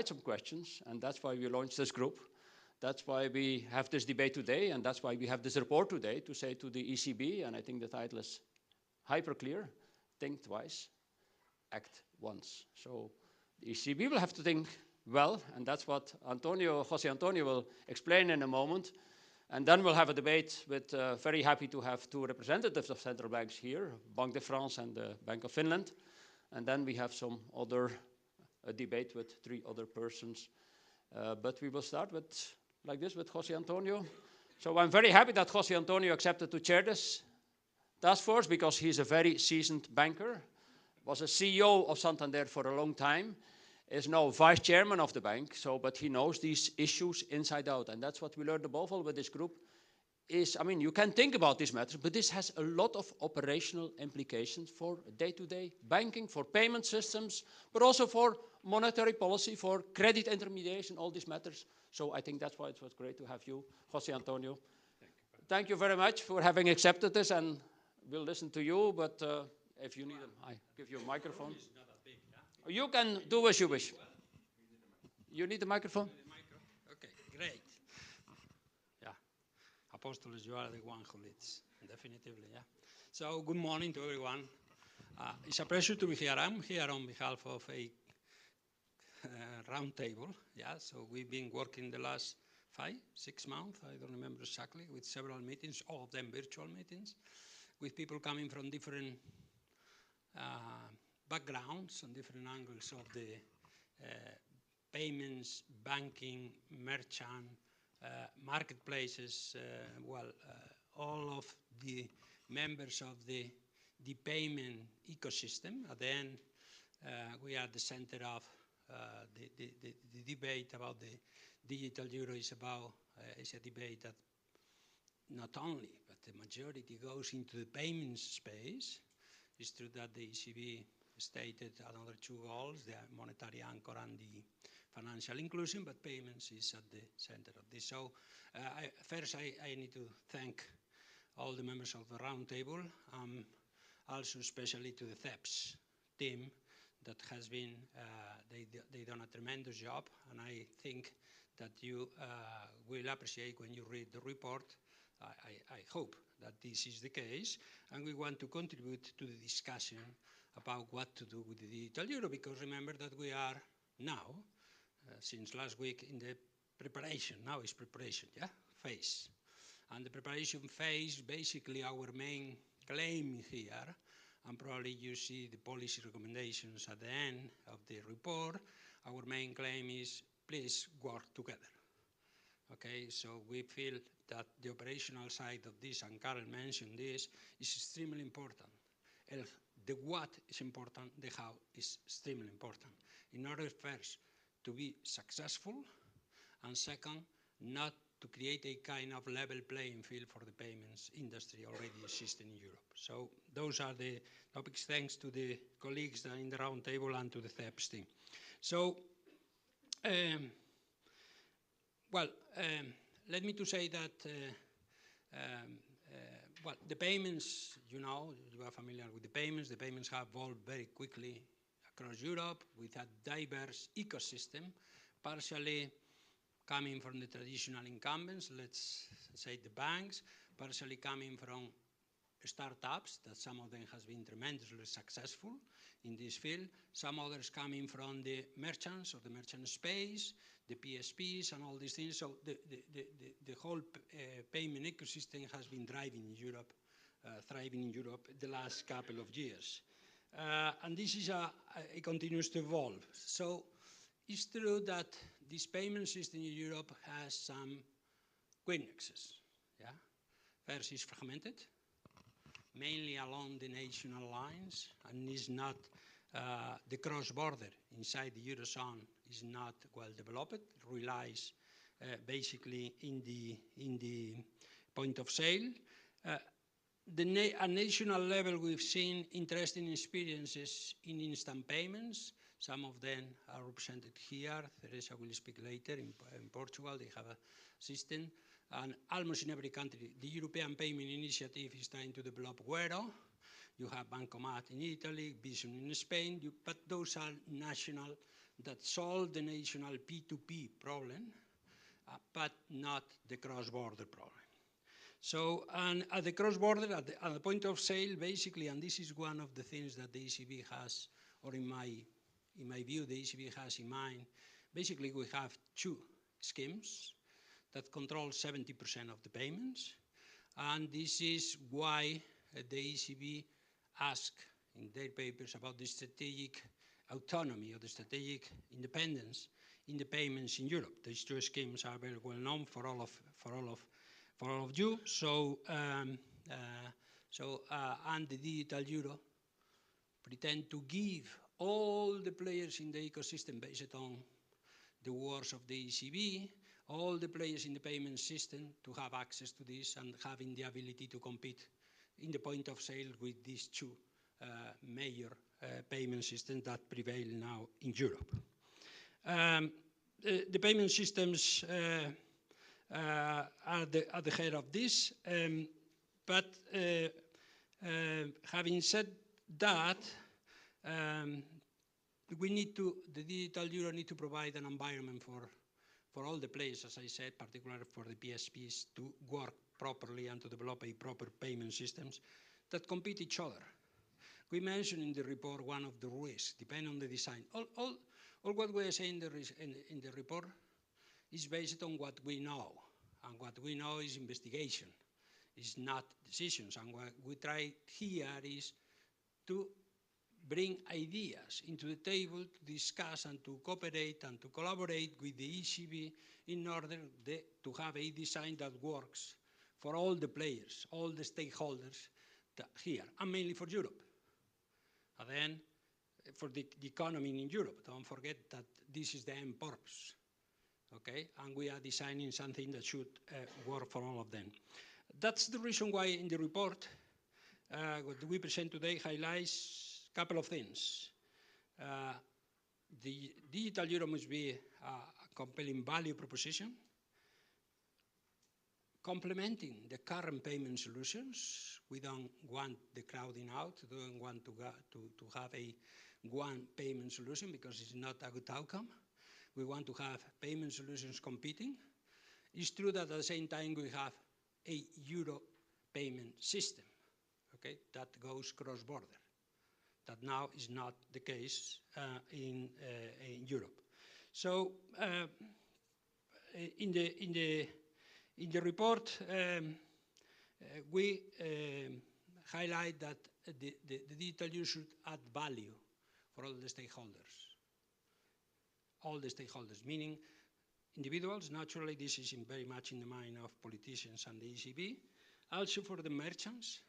some questions, and that's why we launched this group. That's why we have this debate today, and that's why we have this report today to say to the ECB, and I think the title is hyper clear: think twice, act once. So the ECB will have to think well, and that's what Jose Antonio will explain in a moment. And then we'll have a debate with, very happy to have two representatives of central banks here, Banque de France and the Bank of Finland. And then we have some other debate with three other persons. But we will start with, like this, with Jose Antonio. So I'm very happy that Jose Antonio accepted to chair this task force because he's a very seasoned banker, was a CEO of Santander for a long time, is now vice chairman of the bank, but he knows these issues inside out. And that's what we learned above all with this group is, I mean, you can think about these matters, but this has a lot of operational implications for day-to-day banking, for payment systems, but also for monetary policy, for credit intermediation, all these matters. So I think that's why it was great to have you, Jose Antonio. Thank you very much for having accepted this, and we'll listen to you, but if you need I give you a microphone. You can do as you wish. You need a microphone? Okay, great. Yeah, Apostolos, you are the one who leads, definitively, yeah. So good morning to everyone. It's a pleasure to be here. I'm here on behalf of a round table, yeah. So we've been working the last 5-6 months, I don't remember exactly, with several meetings, all of them virtual meetings, with people coming from different backgrounds and different angles of the payments, banking, merchant, marketplaces, all of the members of the payment ecosystem. At the end, we are at the center of the debate about the digital euro is a debate that not only, but the majority goes into the payments space. It's true that the ECB stated another two goals, the monetary anchor and the financial inclusion, but payments is at the center of this. So first I need to thank all the members of the round table, also especially to the CEPS team that has been, they done a tremendous job, and I think that you will appreciate when you read the report. I hope that this is the case, and we want to contribute to the discussion about what to do with the digital euro, because remember that we are now, since last week, in the preparation, now is preparation, yeah, phase. And the preparation phase, basically our main claim here, and probably you see the policy recommendations at the end of the report, our main claim is please work together. Okay, so we feel that the operational side of this, and Karel mentioned this, is extremely important. The what is important, the how is extremely important. In order first to be successful, and second, not to create a kind of level playing field for the payments industry already existing in Europe. So those are the topics, thanks to the colleagues in the round table and to the CEPS team. So, let me to say that the payments, you know, you are familiar with the payments. The payments have evolved very quickly across Europe with a diverse ecosystem, partially coming from the traditional incumbents, let's say the banks, partially coming from startups, that some of them has been tremendously successful in this field, some others coming from the merchants or the merchant space, the PSPs and all these things. So the whole payment ecosystem has been thriving in Europe the last couple of years. And this is it continues to evolve. So it's true that this payment system in Europe has some weaknesses. Yeah? First, it's fragmented, mainly along the national lines, and is not the cross-border inside the Eurozone is not well developed. It relies basically in the point of sale. At national level, we've seen interesting experiences in instant payments. Some of them are represented here. Teresa will speak later. In Portugal, they have a system. And almost in every country, the European Payment Initiative is trying to develop Wero. You have Bancomat in Italy, Vision in Spain, but those are national that solve the national P2P problem, but not the cross-border problem. So, and at the cross-border, at the point of sale, basically, and this is one of the things that the ECB has, or in my view, the ECB has in mind, basically we have two schemes that control 70% of the payments, and this is why the ECB asked in their papers about the strategic autonomy or the strategic independence in the payments in Europe. These two schemes are very well known for all of you. So, and the digital euro pretend to give all the players in the ecosystem based on the words of the ECB, all the players in the payment system to have access to this and having the ability to compete in the point of sale with these two major payment systems that prevail now in Europe. The payment systems are the head of this, but having said that, the digital euro need to provide an environment for all the players, as I said, particularly for the PSPs, to work properly and to develop a proper payment systems that compete each other. We mentioned in the report one of the risks, depending on the design. All what we are saying in the report is based on what we know, and what we know is investigation, it's not decisions. And what we try here is to bring ideas into the table to discuss and to cooperate and to collaborate with the ECB in order to have a design that works for all the players, all the stakeholders here, and mainly for Europe. And then for the economy in Europe, don't forget that this is the end purpose, okay? And we are designing something that should work for all of them. That's the reason why in the report, what we present today highlights a couple of things. The digital euro must be a compelling value proposition, complementing the current payment solutions. We don't want the crowding out, we don't want to have a one payment solution because it's not a good outcome. We want to have payment solutions competing. It's true that at the same time we have a euro payment system, okay, that goes cross-border. That now is not the case in Europe. So in the report, we highlight that the digital euro should add value for all the stakeholders. All the stakeholders, meaning individuals. Naturally, this is very much in the mind of politicians and the ECB. Also for the merchants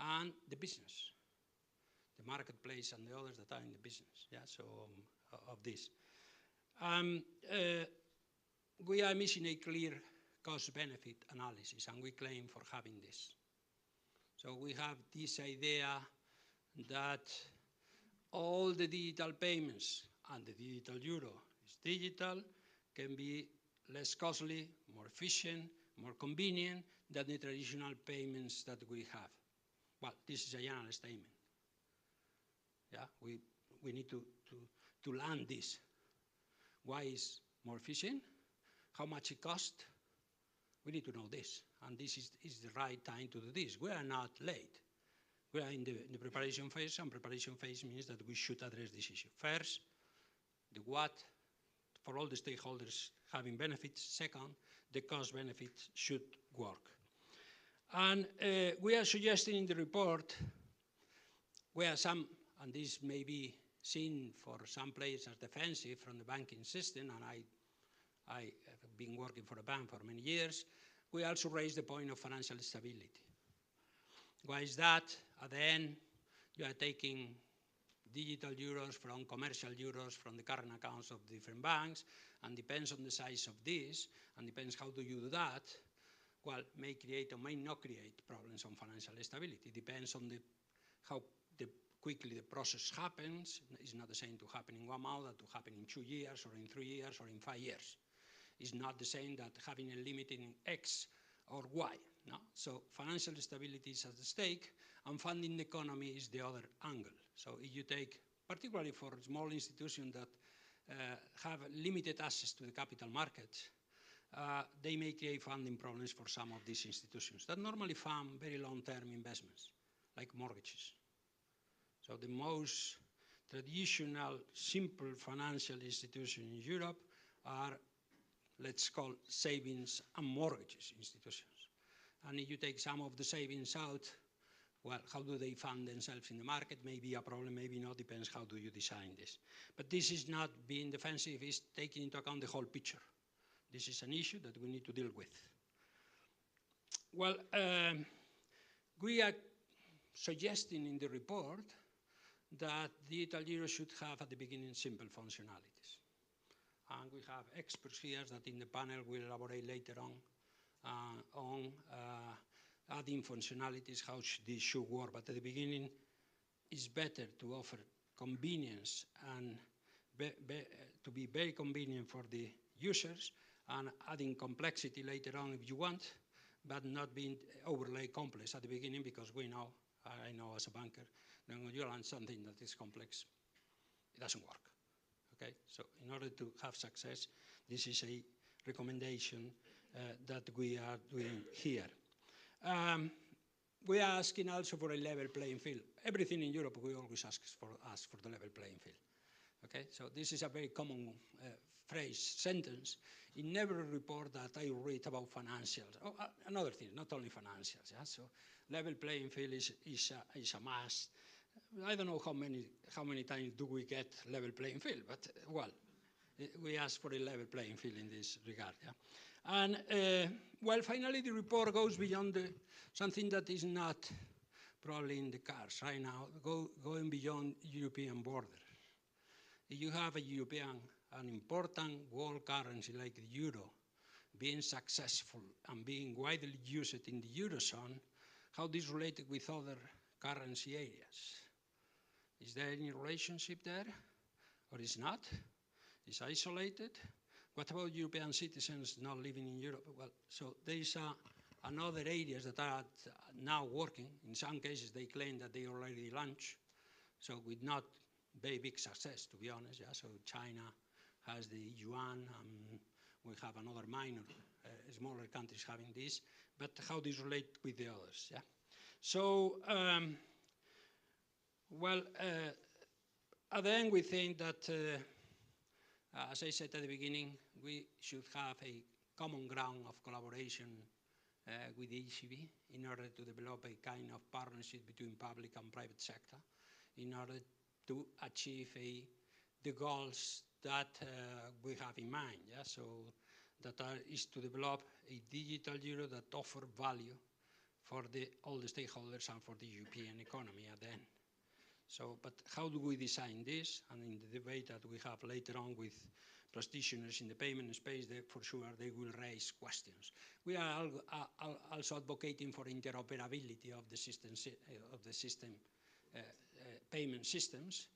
and the business, the marketplace and the others that are in the business, yeah, so of this. We are missing a clear cost-benefit analysis, and we claim for having this. So we have this idea that all the digital payments, and the digital euro is digital, can be less costly, more efficient, more convenient than the traditional payments that we have. Well, this is a general statement. Yeah, we need to land this. Why is more efficient? How much it costs? We need to know this, and this is the right time to do this. We are not late. We are in the preparation phase, and preparation phase means that we should address this issue. First, the what, for all the stakeholders having benefits. Second, the cost benefits should work. And we are suggesting in the report where some, and this may be seen for some players as defensive from the banking system, and I have been working for a bank for many years, we also raise the point of financial stability. Why is that? At the end, you are taking digital euros from commercial euros from the current accounts of different banks, and depends on the size of this, and depends how do you do that, well, may create or may not create problems on financial stability. Depends on how quickly the process happens. It's not the same to happen in 1 month than to happen in 2 years, or in 3 years, or in 5 years. It's not the same that having a limit in X or Y. No? So financial stability is at stake, and funding the economy is the other angle. So if you take, particularly for small institutions that have limited access to the capital markets, they may create funding problems for some of these institutions that normally fund very long-term investments, like mortgages. So the most traditional, simple financial institutions in Europe are, let's call, savings and mortgages institutions. And if you take some of the savings out, well, how do they fund themselves in the market? Maybe a problem, maybe not, depends how do you design this. But this is not being defensive, it's taking into account the whole picture. This is an issue that we need to deal with. Well, we are suggesting in the report that digital euro should have at the beginning simple functionalities. And we have experts here that in the panel will elaborate later on adding functionalities, how this should work. But at the beginning, it's better to offer convenience and to be very convenient for the users, and adding complexity later on if you want, but not being overly complex at the beginning, because we know, I know as a banker, when you launch something that is complex, it doesn't work. Okay, so in order to have success, this is a recommendation that we are doing here. We are asking also for a level playing field. Everything in Europe, we always ask for the level playing field. Okay, so this is a very common phrase, sentence, in every report that I read about financials. Oh, another thing, not only financials. Yeah? So level playing field is a must. I don't know how many times do we get level playing field, but well, we ask for a level playing field in this regard. Yeah? And well, finally, the report goes beyond something that is not probably in the cards right now, going beyond European borders. If you have an important world currency like the euro, being successful and being widely used in the Eurozone, how this related with other currency areas? Is there any relationship there, or is not? Is isolated? What about European citizens not living in Europe? Well, so there is another areas that are now working. In some cases, they claim that they already launched, so with not very big success, to be honest. Yeah? So China has the yuan, we have another minor, smaller countries having this, but how this relate with the others. Yeah? So, well, at the end, we think that, as I said at the beginning, we should have a common ground of collaboration with the ECB in order to develop a kind of partnership between public and private sector in order to achieve the goals that we have in mind. Yeah? So that is to develop a digital euro that offer value for all the stakeholders and for the European economy at the end. So, but how do we design this? And in the debate that we have later on with practitioners in the payment space, for sure they will raise questions. We are also advocating for interoperability of the system, payment systems,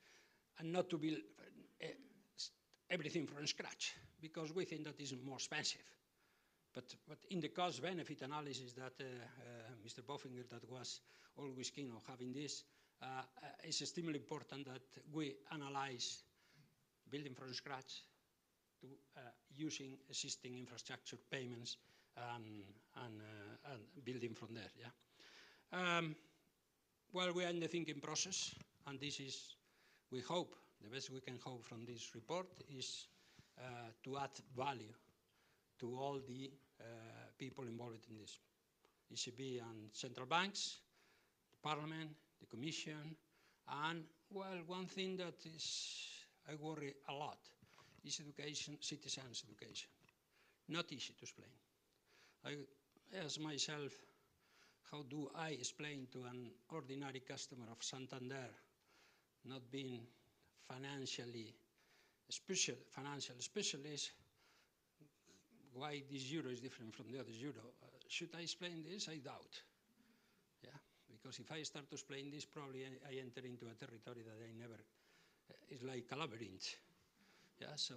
and not to build everything from scratch, because we think that is more expensive. But in the cost-benefit analysis that Mr. Boffinger, that was always keen on having this, it's extremely important that we analyze building from scratch to using existing infrastructure payments and building from there. Yeah. Well, we are in the thinking process, and this is, we hope, the best we can hope from this report is to add value to all the people involved in this. ECB and central banks, the Parliament, the Commission, and, well, one thing that I worry a lot is education, citizens' education. Not easy to explain. I ask myself, how do I explain to an ordinary customer of Santander, not being financial specialist, why this euro is different from the other euro? Should I explain this? I doubt. Yeah, because if I start to explain this, probably I enter into a territory that I never. It's like a labyrinth. Yeah. So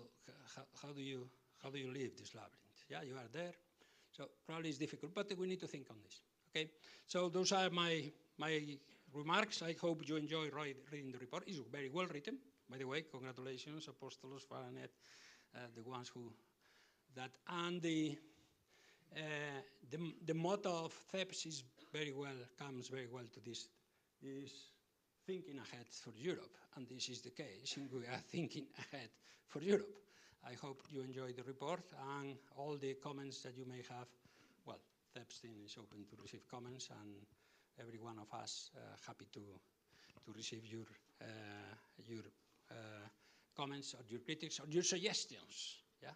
how do you leave this labyrinth? Yeah, you are there. So probably it's difficult, but we need to think on this. Okay. So those are my remarks. I hope you enjoy reading the report. It's very well written, By the way, congratulations, Apostolos, Faranet, the ones who that, and the motto of CEPS is comes very well to this, is thinking ahead for Europe, and this is the case. We are thinking ahead for Europe. I hope you enjoyed the report and all the comments that you may have. Well, CEPS team is open to receive comments, and every one of us happy to receive your comments or your critics or your suggestions. Yeah.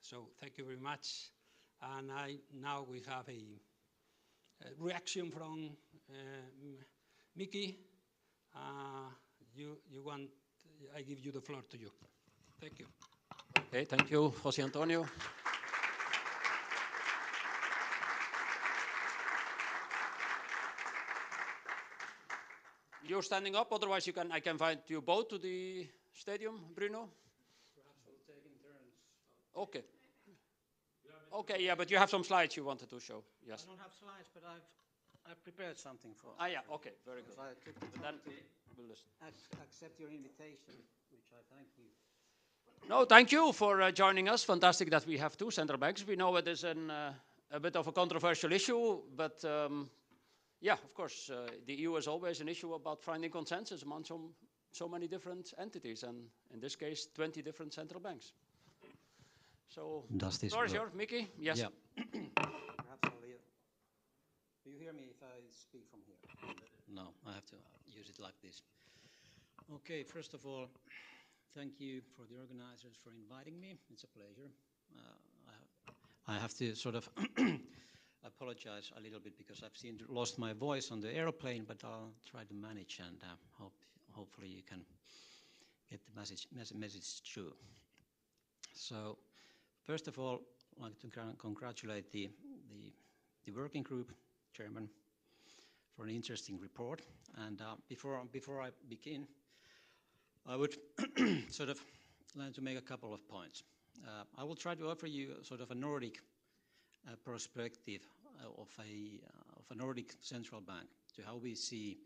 So thank you very much. And now we have a reaction from Mickey. You want? I give you the floor to you. Thank you. Okay, thank you, José Antonio. You're standing up, otherwise I can invite you both to the stadium, Bruno. Perhaps we'll take in turns. Okay. Okay, yeah, but you have some slides you wanted to show. Yes. I don't have slides, but I've prepared something for. Yeah, okay, very good. I took the Then time to we'll listen. accept your invitation, which I thank you. No, thank you for joining us. Fantastic that we have two central banks. We know it is a bit of a controversial issue, but yeah, of course, the EU is always an issue about finding consensus among so many different entities, and in this case, 20 different central banks. So, does this floor is work? yours, Mickey. Yes. Yeah. Perhaps I'll leave. Do you hear me if I speak from here? No, I have to use it like this. Okay, first of all, thank you for the organizers for inviting me. It's a pleasure. I have to sort of apologize a little bit because I've lost my voice on the airplane, but I'll try to manage, and hopefully you can get the message through. So, first of all, I'd like to congratulate the working group chairman for an interesting report. And before I begin, I would sort of like to make a couple of points. I will try to offer you sort of a Nordic perspective of a Nordic central bank to how we see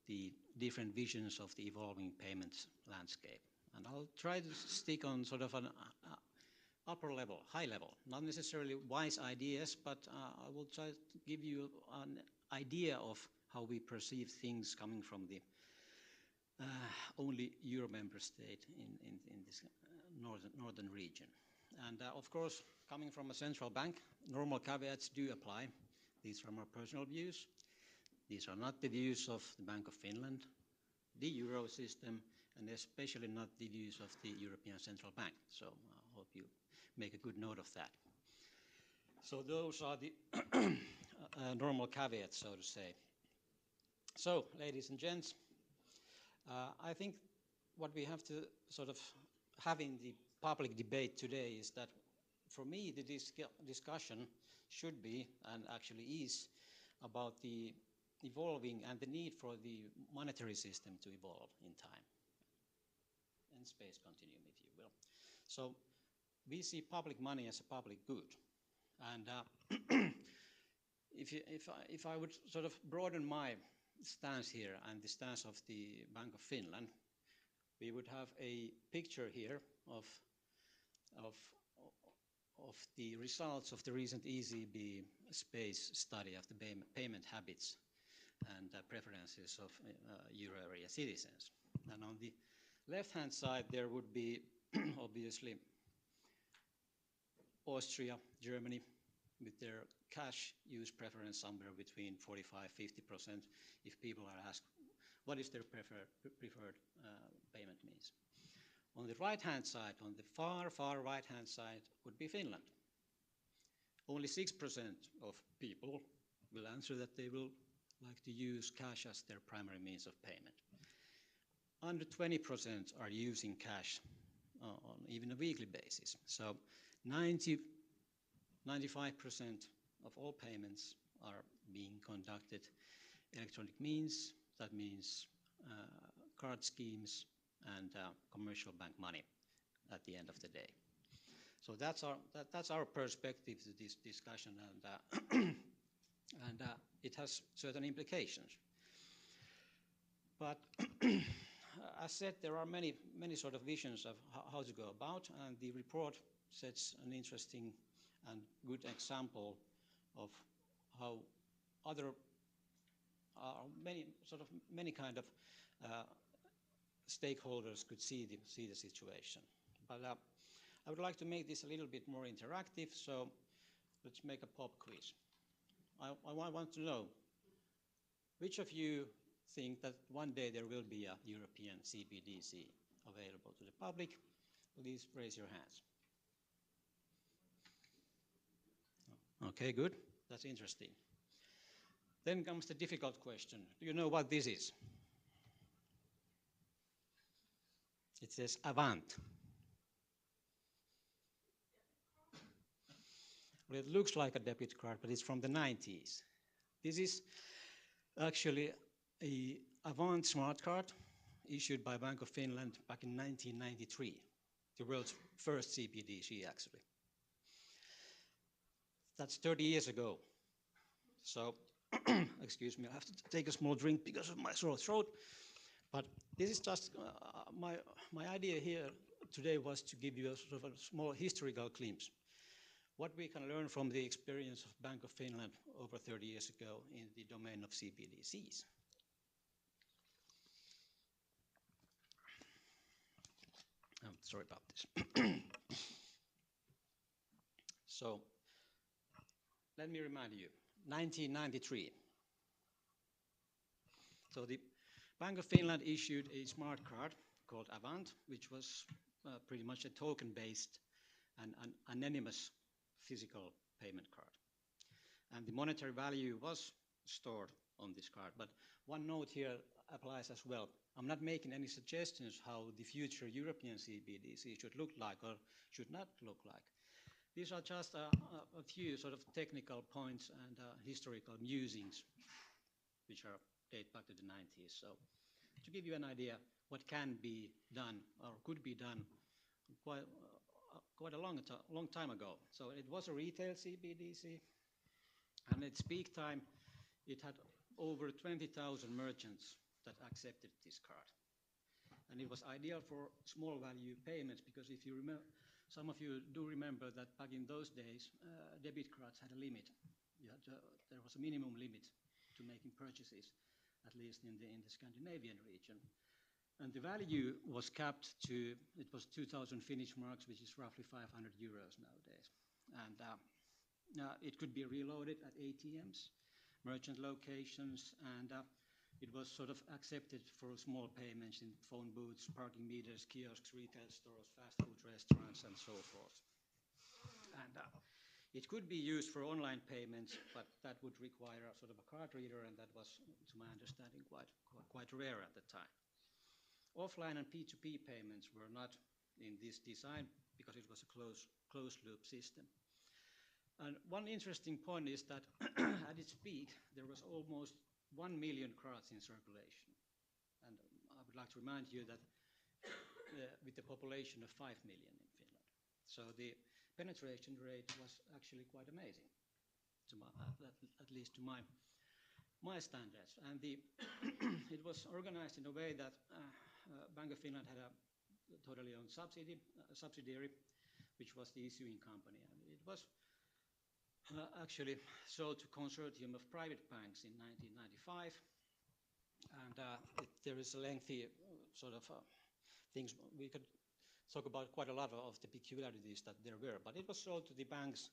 the different visions of the evolving payments landscape. And I'll try to stick on sort of an upper level, high level, not necessarily wise ideas, but I will try to give you an idea of how we perceive things coming from the only Euro member state in this northern region. And of course, coming from a central bank, normal caveats do apply. These are my personal views. These are not the views of the Bank of Finland, the Euro system, and especially not the views of the European Central Bank. So I hope you make a good note of that. So those are the normal caveats, so to say. So, ladies and gents, I think what we have to sort of have in the public debate today is that, for me, the discussion should be, and actually is, about the evolving and the need for the monetary system to evolve in time. And space continuum, if you will. So we see public money as a public good. And if I would sort of broaden my stance here and the stance of the Bank of Finland, we would have a picture here of the results of the recent ECB space study of the payment habits and preferences of Euro area citizens. And on the left-hand side, there would be obviously Austria, Germany, with their cash use preference somewhere between 45–50% if people are asked what is their preferred payment means. On the right-hand side, on the far right-hand side, would be Finland. Only 6% of people will answer that they will like to use cash as their primary means of payment. Under 20% are using cash on even a weekly basis. So 95% of all payments are being conducted electronic means. That means card schemes and commercial bank money at the end of the day. So that's our perspective to this discussion, and it has certain implications. But as said, there are many sort of visions of how to go about, and the report sets an interesting and good example of how other many kind of stakeholders could see the situation. But I would like to make this a little bit more interactive, so let's make a pop quiz. I want to know, which of you think that one day there will be a European CBDC available to the public? Please raise your hands. Okay, good. That's interesting. Then comes the difficult question. Do you know what this is? It says Avant. Well, it looks like a debit card, but it's from the 90s. This is actually a Avant smart card issued by Bank of Finland back in 1993, the world's first CBDC, actually. That's 30 years ago. So, excuse me, I have to take a small drink because of my sore throat. But this is just, my idea here today was to give you a sort of a small historical glimpse. What we can learn from the experience of Bank of Finland over 30 years ago in the domain of CBDCs. Sorry about this. So, let me remind you, 1993. So the Bank of Finland issued a smart card called Avant, which was pretty much a token-based and an anonymous physical payment card. And the monetary value was stored on this card. But one note here applies as well. I'm not making any suggestions how the future European CBDC should look like or should not look like. These are just a few sort of technical points and historical musings, which date back to the 90s. So to give you an idea what can be done or could be done quite a long time ago. So it was a retail CBDC, and at its peak time, it had over 20,000 merchants that accepted this card. And it was ideal for small value payments because if you remember, some of you do remember that back in those days, debit cards had a limit. There was a minimum limit to making purchases, at least in the Scandinavian region. And the value was capped to, it was 2,000 Finnish marks, which is roughly 500 euros nowadays. And it could be reloaded at ATMs, merchant locations, and it was sort of accepted for small payments in phone booths, parking meters, kiosks, retail stores, fast food restaurants, and so forth. And it could be used for online payments, but that would require a sort of a card reader, and that was, to my understanding, quite rare at the time. Offline and P2P payments were not in this design because it was a closed loop system. And one interesting point is that at its peak, there was almost 1 million cards in circulation. And I would like to remind you that with the population of 5 million in Finland. So the penetration rate was actually quite amazing, at least to my standards. And it was organized in a way that Bank of Finland had a totally owned subsidiary, which was the issuing company. And it was actually sold to a consortium of private banks in 1995. And there is a lengthy sort of things. We could talk about quite a lot of the peculiarities that there were. But it was sold to the banks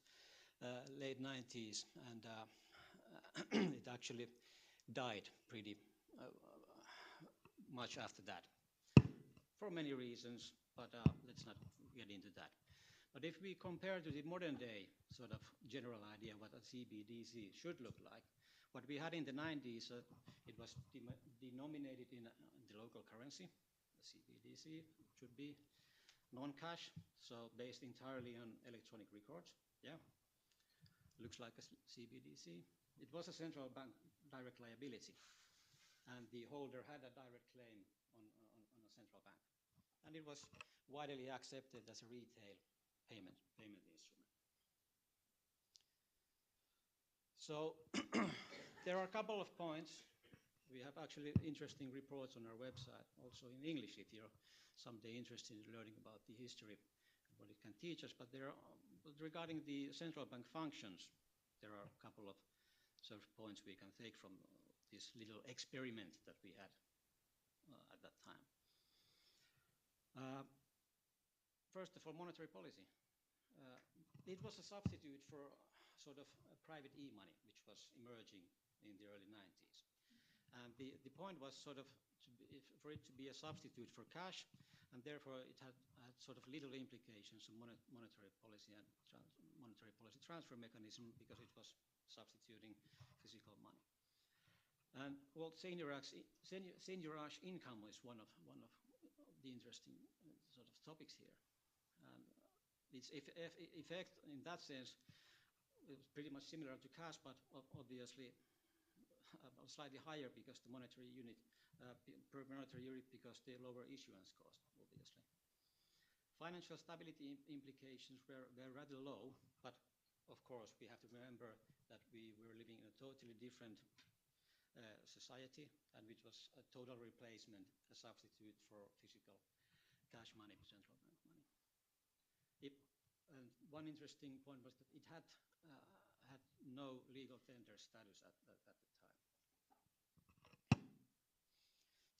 late 90s, and it actually died pretty much after that. For many reasons, but let's not get into that. But if we compare to the modern day sort of general idea what a CBDC should look like, what we had in the 90s, it was denominated in the local currency. The CBDC should be non-cash, so based entirely on electronic records. Yeah, looks like a CBDC. It was a central bank direct liability, and the holder had a direct claim on a central bank. And it was widely accepted as a retail payment instrument. So there are a couple of points We have actually interesting reports on our website, also in English, if you're someday interested in learning about the history and what it can teach us. But regarding the central bank functions, there are a couple of sort of points we can take from this little experiment that we had at that time. First of all, monetary policy. It was a substitute for sort of private e-money, which was emerging in the early 90s. And the point was sort of for it to be a substitute for cash, and therefore it had sort of little implications on monetary policy and monetary policy transfer mechanism, because it was substituting physical money. And well, seigniorage income is one of the interesting sort of topics here. And its effect in that sense is pretty much similar to cash, but obviously slightly higher because the monetary unit, per monetary unit, because the lower issuance cost, obviously. Financial stability implications were rather low, but of course we have to remember that we were living in a totally different society, and which was a total replacement, a substitute for physical cash money, central bank money. And one interesting point was that it had no legal tender status at the time.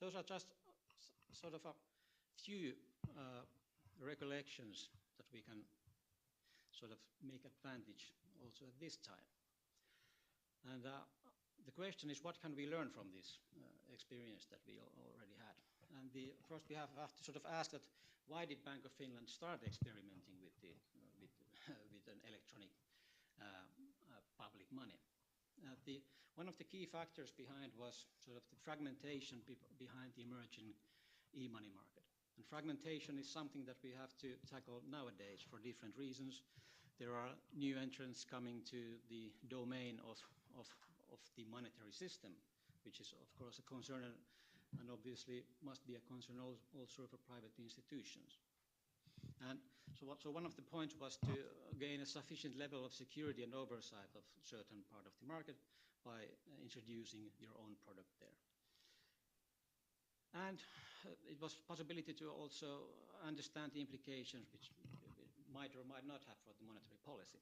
Those are just sort of a few recollections that we can sort of make advantage also at this time. And the question is, what can we learn from this experience that we already had? And first we have to sort of ask that, why did Bank of Finland start experimenting with an electronic public money? One of the key factors behind was sort of the fragmentation behind the emerging e-money market. And fragmentation is something that we have to tackle nowadays for different reasons. There are new entrants coming to the domain of the monetary system, which is of course a concern, and obviously must be a concern also for private institutions. And so one of the points was to gain a sufficient level of security and oversight of certain part of the market by introducing your own product there. And it was possibility to also understand the implications which might or might not have for the monetary policy.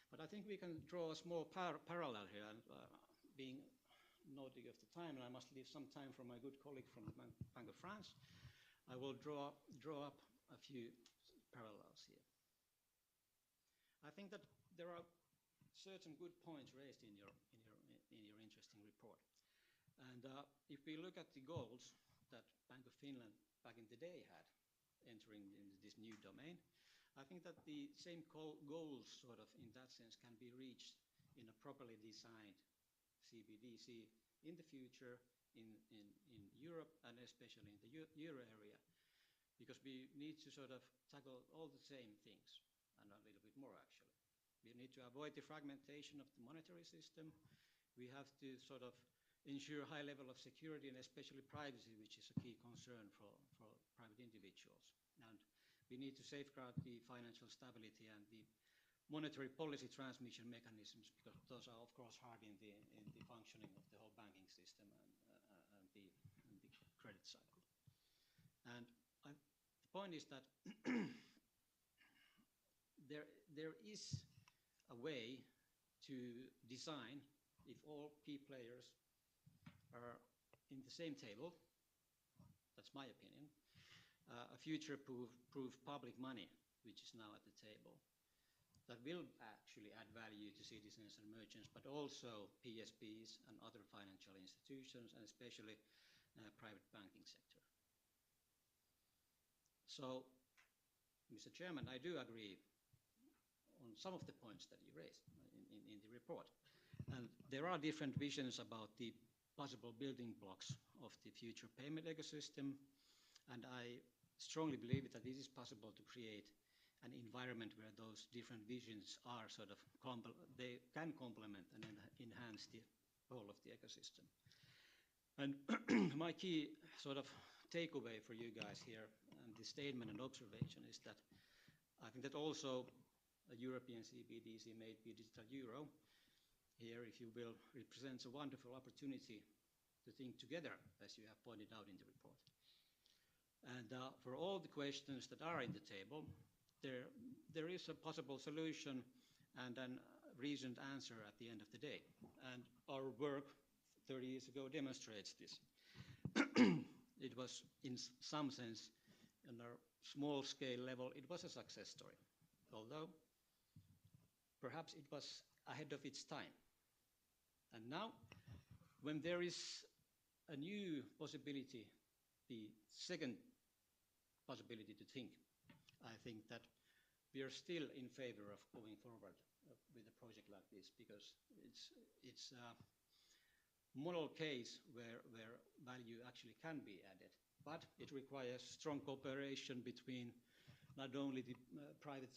But I think we can draw a small parallel here, and being naughty of the time, and I must leave some time for my good colleague from the Bank of France, I will draw up a few parallels here. I think that there are certain good points raised in your interesting report. And if we look at the goals that Bank of Finland back in the day had entering into this new domain, I think that the same goals sort of in that sense can be reached in a properly designed CBDC in the future in Europe, and especially in the euro area, because we need to sort of tackle all the same things, and a little bit more actually. We need to avoid the fragmentation of the monetary system. We have to sort of ensure a high level of security and especially privacy, which is a key concern for private individuals. And we need to safeguard the financial stability and the monetary policy transmission mechanisms, because those are of course hard in the functioning of the whole banking system and the credit cycle. And the point is that there is a way to design, if all key players are in the same table, that's my opinion, a future-proof public money, which is now at the table, that will actually add value to citizens and merchants, but also PSBs and other financial institutions, and especially private banking sector. So, Mr. Chairman, I do agree on some of the points that you raised in the report. And there are different visions about the possible building blocks of the future payment ecosystem, and I strongly believe that it is possible to create an environment where those different visions are sort of, they can complement and enhance the whole of the ecosystem. And my key sort of takeaway for you guys here, and the statement and observation, is that I think that also a European CBDC, made be digital euro, here, if you will, represents a wonderful opportunity to think together, as you have pointed out in the report. And for all the questions that are in the table, there is a possible solution and a reasoned answer at the end of the day. And our work 30 years ago demonstrates this. It was, in some sense, on a small scale level, it was a success story, although perhaps it was ahead of its time. And now, when there is a new possibility, the second possibility to think, I think that we are still in favor of going forward with a project like this, because it's a model case where value actually can be added. But it requires strong cooperation between not only the private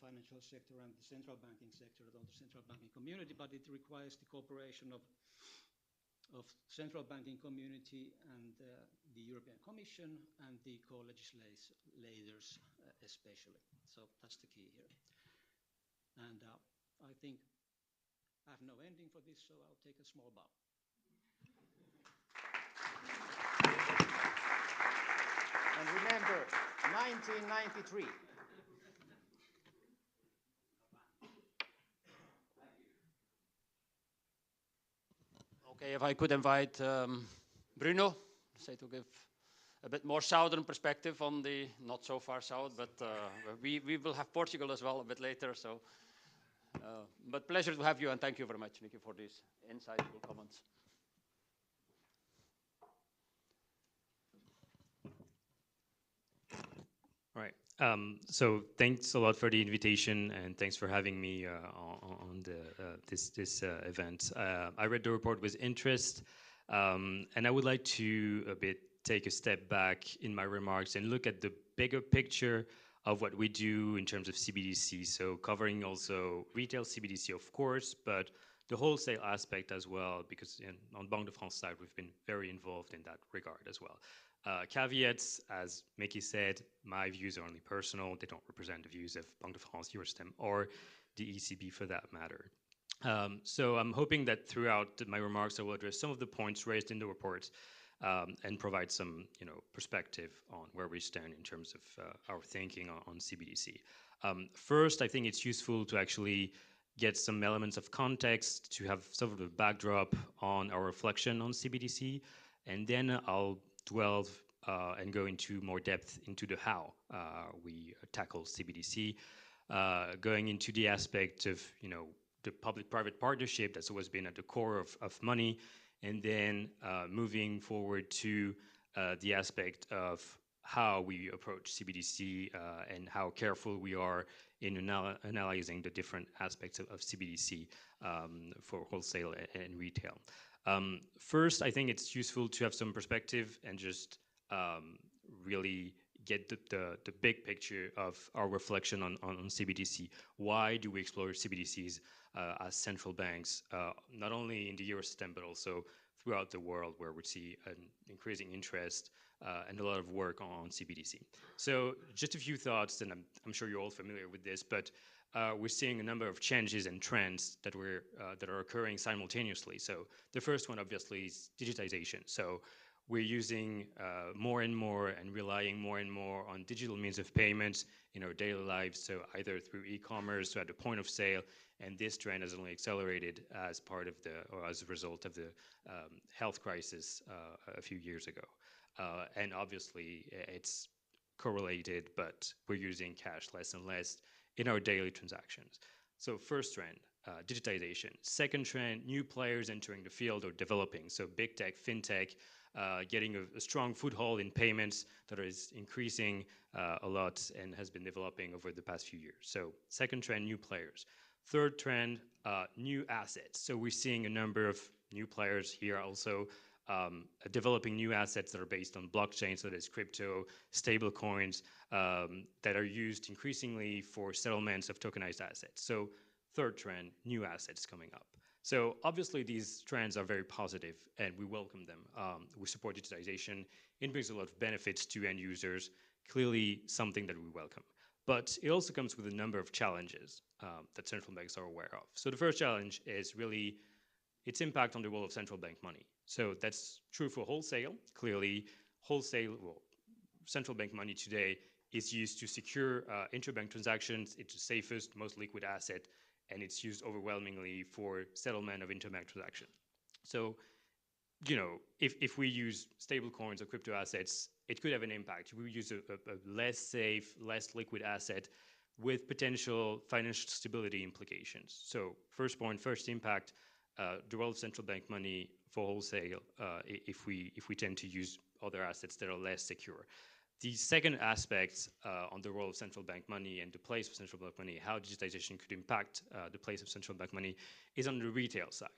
financial sector and the central banking sector, or the central banking community, but it requires the cooperation of central banking community and the European Commission and the co-legislators especially. So that's the key here. And I think I have no ending for this, so I'll take a small bow. And remember, 1993. Okay, if I could invite Bruno, say, to give a bit more southern perspective on the not so far south, but we will have Portugal as well a bit later. So, but pleasure to have you, and thank you very much, Nicky, for these insightful comments. All right. So thanks a lot for the invitation, and thanks for having me on this event. I read the report with interest, and I would like to a bit take a step back in my remarks and look at the bigger picture of what we do in terms of CBDC. So covering also retail CBDC, of course, but the wholesale aspect as well, because on Banque de France side, we've been very involved in that regard as well. Caveats, as Mickey said, my views are only personal. They don't represent the views of Banque de France, Eurosystem, or the ECB for that matter. So I'm hoping that throughout my remarks, I will address some of the points raised in the report and provide some perspective on where we stand in terms of our thinking on CBDC. First, I think it's useful to actually get some elements of context, to have sort of a backdrop on our reflection on CBDC, and then I'll delve and go into more depth into the how we tackle CBDC, going into the aspect of the public-private partnership that's always been at the core of money, and then moving forward to the aspect of how we approach CBDC and how careful we are in analyzing the different aspects of CBDC for wholesale and retail. First, I think it's useful to have some perspective and just really get the big picture of our reflection on CBDC. Why do we explore CBDCs as central banks, not only in the Eurosystem, but also throughout the world, where we see an increasing interest and a lot of work on CBDC. So just a few thoughts, and I'm sure you're all familiar with this, but we're seeing a number of changes and trends that are occurring simultaneously. So the first one, obviously, is digitization. So we're using more and more and relying more and more on digital means of payments in our daily lives, so either through e-commerce or at the point of sale, and this trend has only accelerated as part of or as a result of the health crisis a few years ago. And obviously, it's correlated, but we're using cash less and less in our daily transactions. So first trend, digitization. Second trend, new players entering the field or developing. So big tech, fintech, getting a strong foothold in payments that is increasing a lot and has been developing over the past few years. So second trend, new players. Third trend, new assets. So we're seeing a number of new players here also developing new assets that are based on blockchain, so there's crypto, stable coins that are used increasingly for settlements of tokenized assets. So third trend, new assets coming up. So obviously these trends are very positive and we welcome them. We support digitization. It brings a lot of benefits to end users, clearly something that we welcome. But it also comes with a number of challenges that central banks are aware of. So the first challenge is really its impact on the role of central bank money. So that's true for wholesale. Clearly, well, central bank money today is used to secure interbank transactions. It's the safest, most liquid asset, and it's used overwhelmingly for settlement of interbank transactions. So, if we use stable coins or crypto assets, it could have an impact. We use a less safe, less liquid asset with potential financial stability implications. So first point, first impact, the role of central bank money for wholesale if we tend to use other assets that are less secure. The second aspect on the role of central bank money and the place of central bank money, how digitization could impact the place of central bank money, is on the retail side.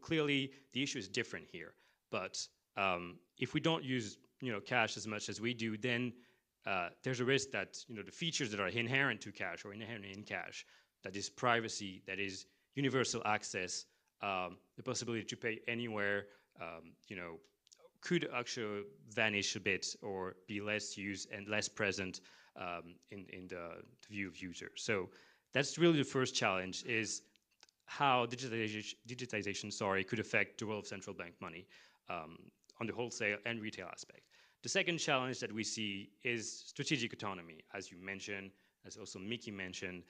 Clearly, the issue is different here. But if we don't use cash as much as we do, then there's a risk that the features that are inherent to cash or inherent in cash, that is privacy, that is universal access, the possibility to pay anywhere, could actually vanish a bit or be less used and less present in the view of users. So that's really the first challenge, is how digitization could affect the role of central bank money on the wholesale and retail aspect. The second challenge that we see is strategic autonomy, as you mentioned, as also Mickey mentioned.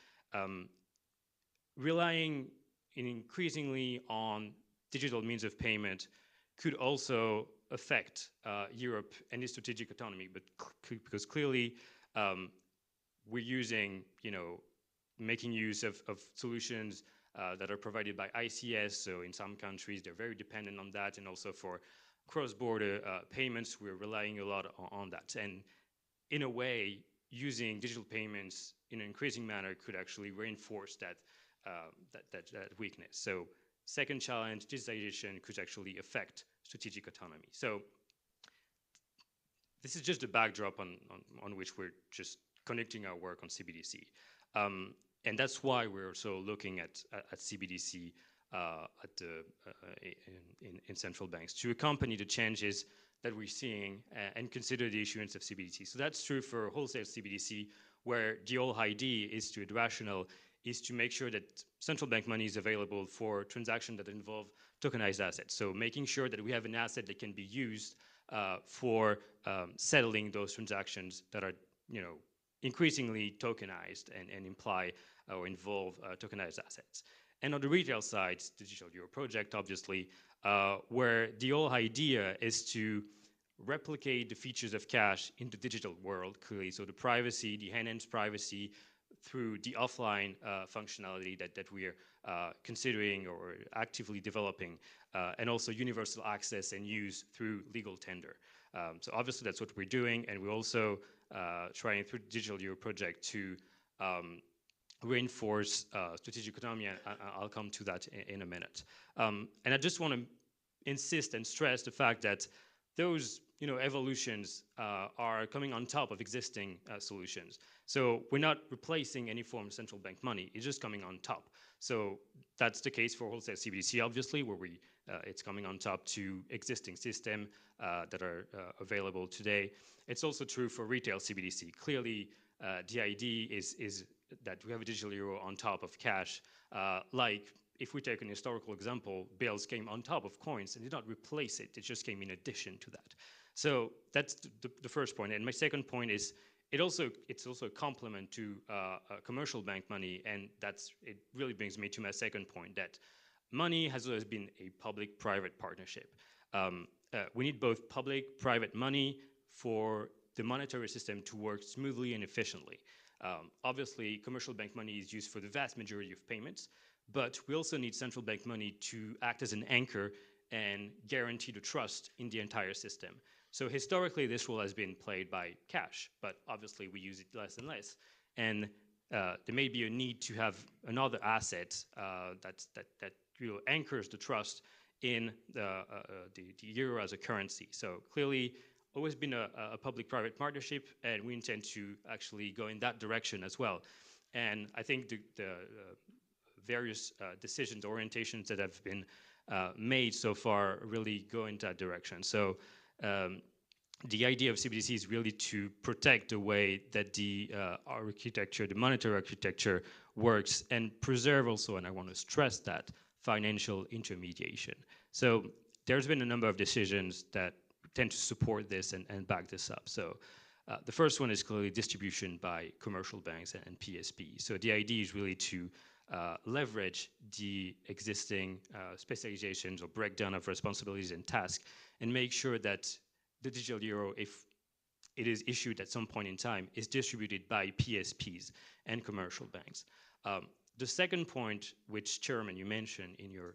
Relying increasingly on digital means of payment could also affect Europe and its strategic autonomy, but because clearly we're using, making use of solutions that are provided by ICS. So in some countries, they're very dependent on that. And also for cross-border payments, we're relying a lot on that. And in a way, using digital payments in an increasing manner could actually reinforce that weakness. So second challenge, digitization could actually affect strategic autonomy. So this is just a backdrop on which we're just connecting our work on CBDC. And that's why we're also looking at CBDC in central banks to accompany the changes that we're seeing and consider the issuance of CBDC. So that's true for wholesale CBDC, where the whole idea is to make sure that central bank money is available for transactions that involve tokenized assets. So making sure that we have an asset that can be used for settling those transactions that are, increasingly tokenized and imply or involve tokenized assets. And on the retail side, the Digital Euro project, obviously, where the whole idea is to replicate the features of cash in the digital world, clearly. So the privacy, the enhanced privacy through the offline functionality that we are considering or actively developing, and also universal access and use through legal tender. So obviously that's what we're doing, and we're also trying through the Digital Euro project to reinforce strategic autonomy, and I'll come to that in a minute. And I just want to insist and stress the fact that those evolutions are coming on top of existing solutions. So we're not replacing any form of central bank money, it's just coming on top. So that's the case for wholesale CBDC, obviously, where it's coming on top to existing systems that are available today. It's also true for retail CBDC. Clearly, the idea is that we have a digital euro on top of cash. Like, if we take an historical example, bills came on top of coins and did not replace it. It just came in addition to that. So that's the first point. And my second point is it's also a complement to commercial bank money, and it really brings me to my second point, that money has always been a public-private partnership. We need both public-private money for the monetary system to work smoothly and efficiently. Obviously, commercial bank money is used for the vast majority of payments, but we also need central bank money to act as an anchor and guarantee the trust in the entire system. So historically, this role has been played by cash, but obviously we use it less and less. And there may be a need to have another asset that anchors the trust in the euro as a currency. So clearly, always been a public-private partnership, and we intend to actually go in that direction as well. And I think the various decisions, orientations that have been made so far really go in that direction. So the idea of CBDC is really to protect the way that the architecture, the monetary architecture works, and preserve also, and I want to stress that, financial intermediation. So there's been a number of decisions that tend to support this and back this up. So the first one is clearly distribution by commercial banks and PSP. So the idea is really to leverage the existing specializations or breakdown of responsibilities and tasks and make sure that the digital euro, if it is issued at some point in time, is distributed by PSPs and commercial banks. The second point, which Chairman, you mentioned in your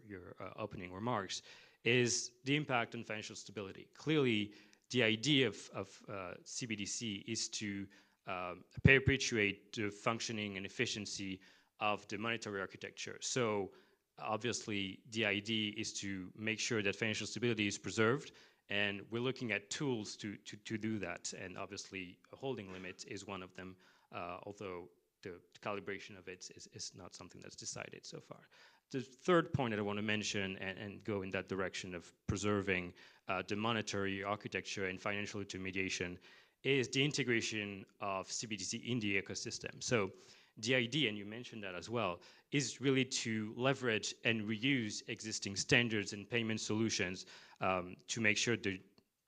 opening remarks, is the impact on financial stability. Clearly, the idea of CBDC is to perpetuate the functioning and efficiency of the monetary architecture. So obviously, the idea is to make sure that financial stability is preserved, and we're looking at tools to do that. And obviously, a holding limit is one of them, although the calibration of it is not something that's decided so far. The third point that I want to mention and go in that direction of preserving the monetary architecture and financial intermediation is the integration of CBDC in the ecosystem. So the idea, and you mentioned that as well, is really to leverage and reuse existing standards and payment solutions to make sure the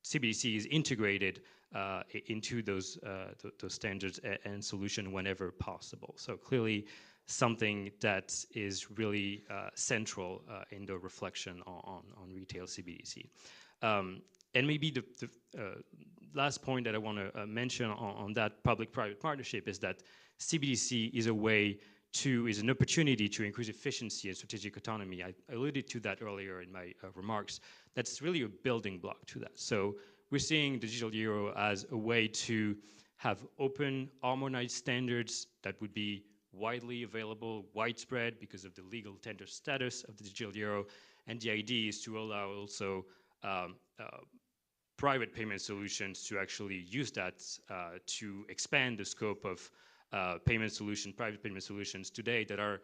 CBDC is integrated into those standards and solution whenever possible. So clearly something that is really central in the reflection on retail CBDC. And maybe the last point that I want to mention on that public-private partnership is that CBDC is is an opportunity to increase efficiency and strategic autonomy. I alluded to that earlier in my remarks. That's really a building block to that. So we're seeing the digital euro as a way to have open, harmonized standards that would be widely available, widespread because of the legal tender status of the digital euro. And the idea is to allow also private payment solutions to actually use that to expand the scope of private payment solutions today that are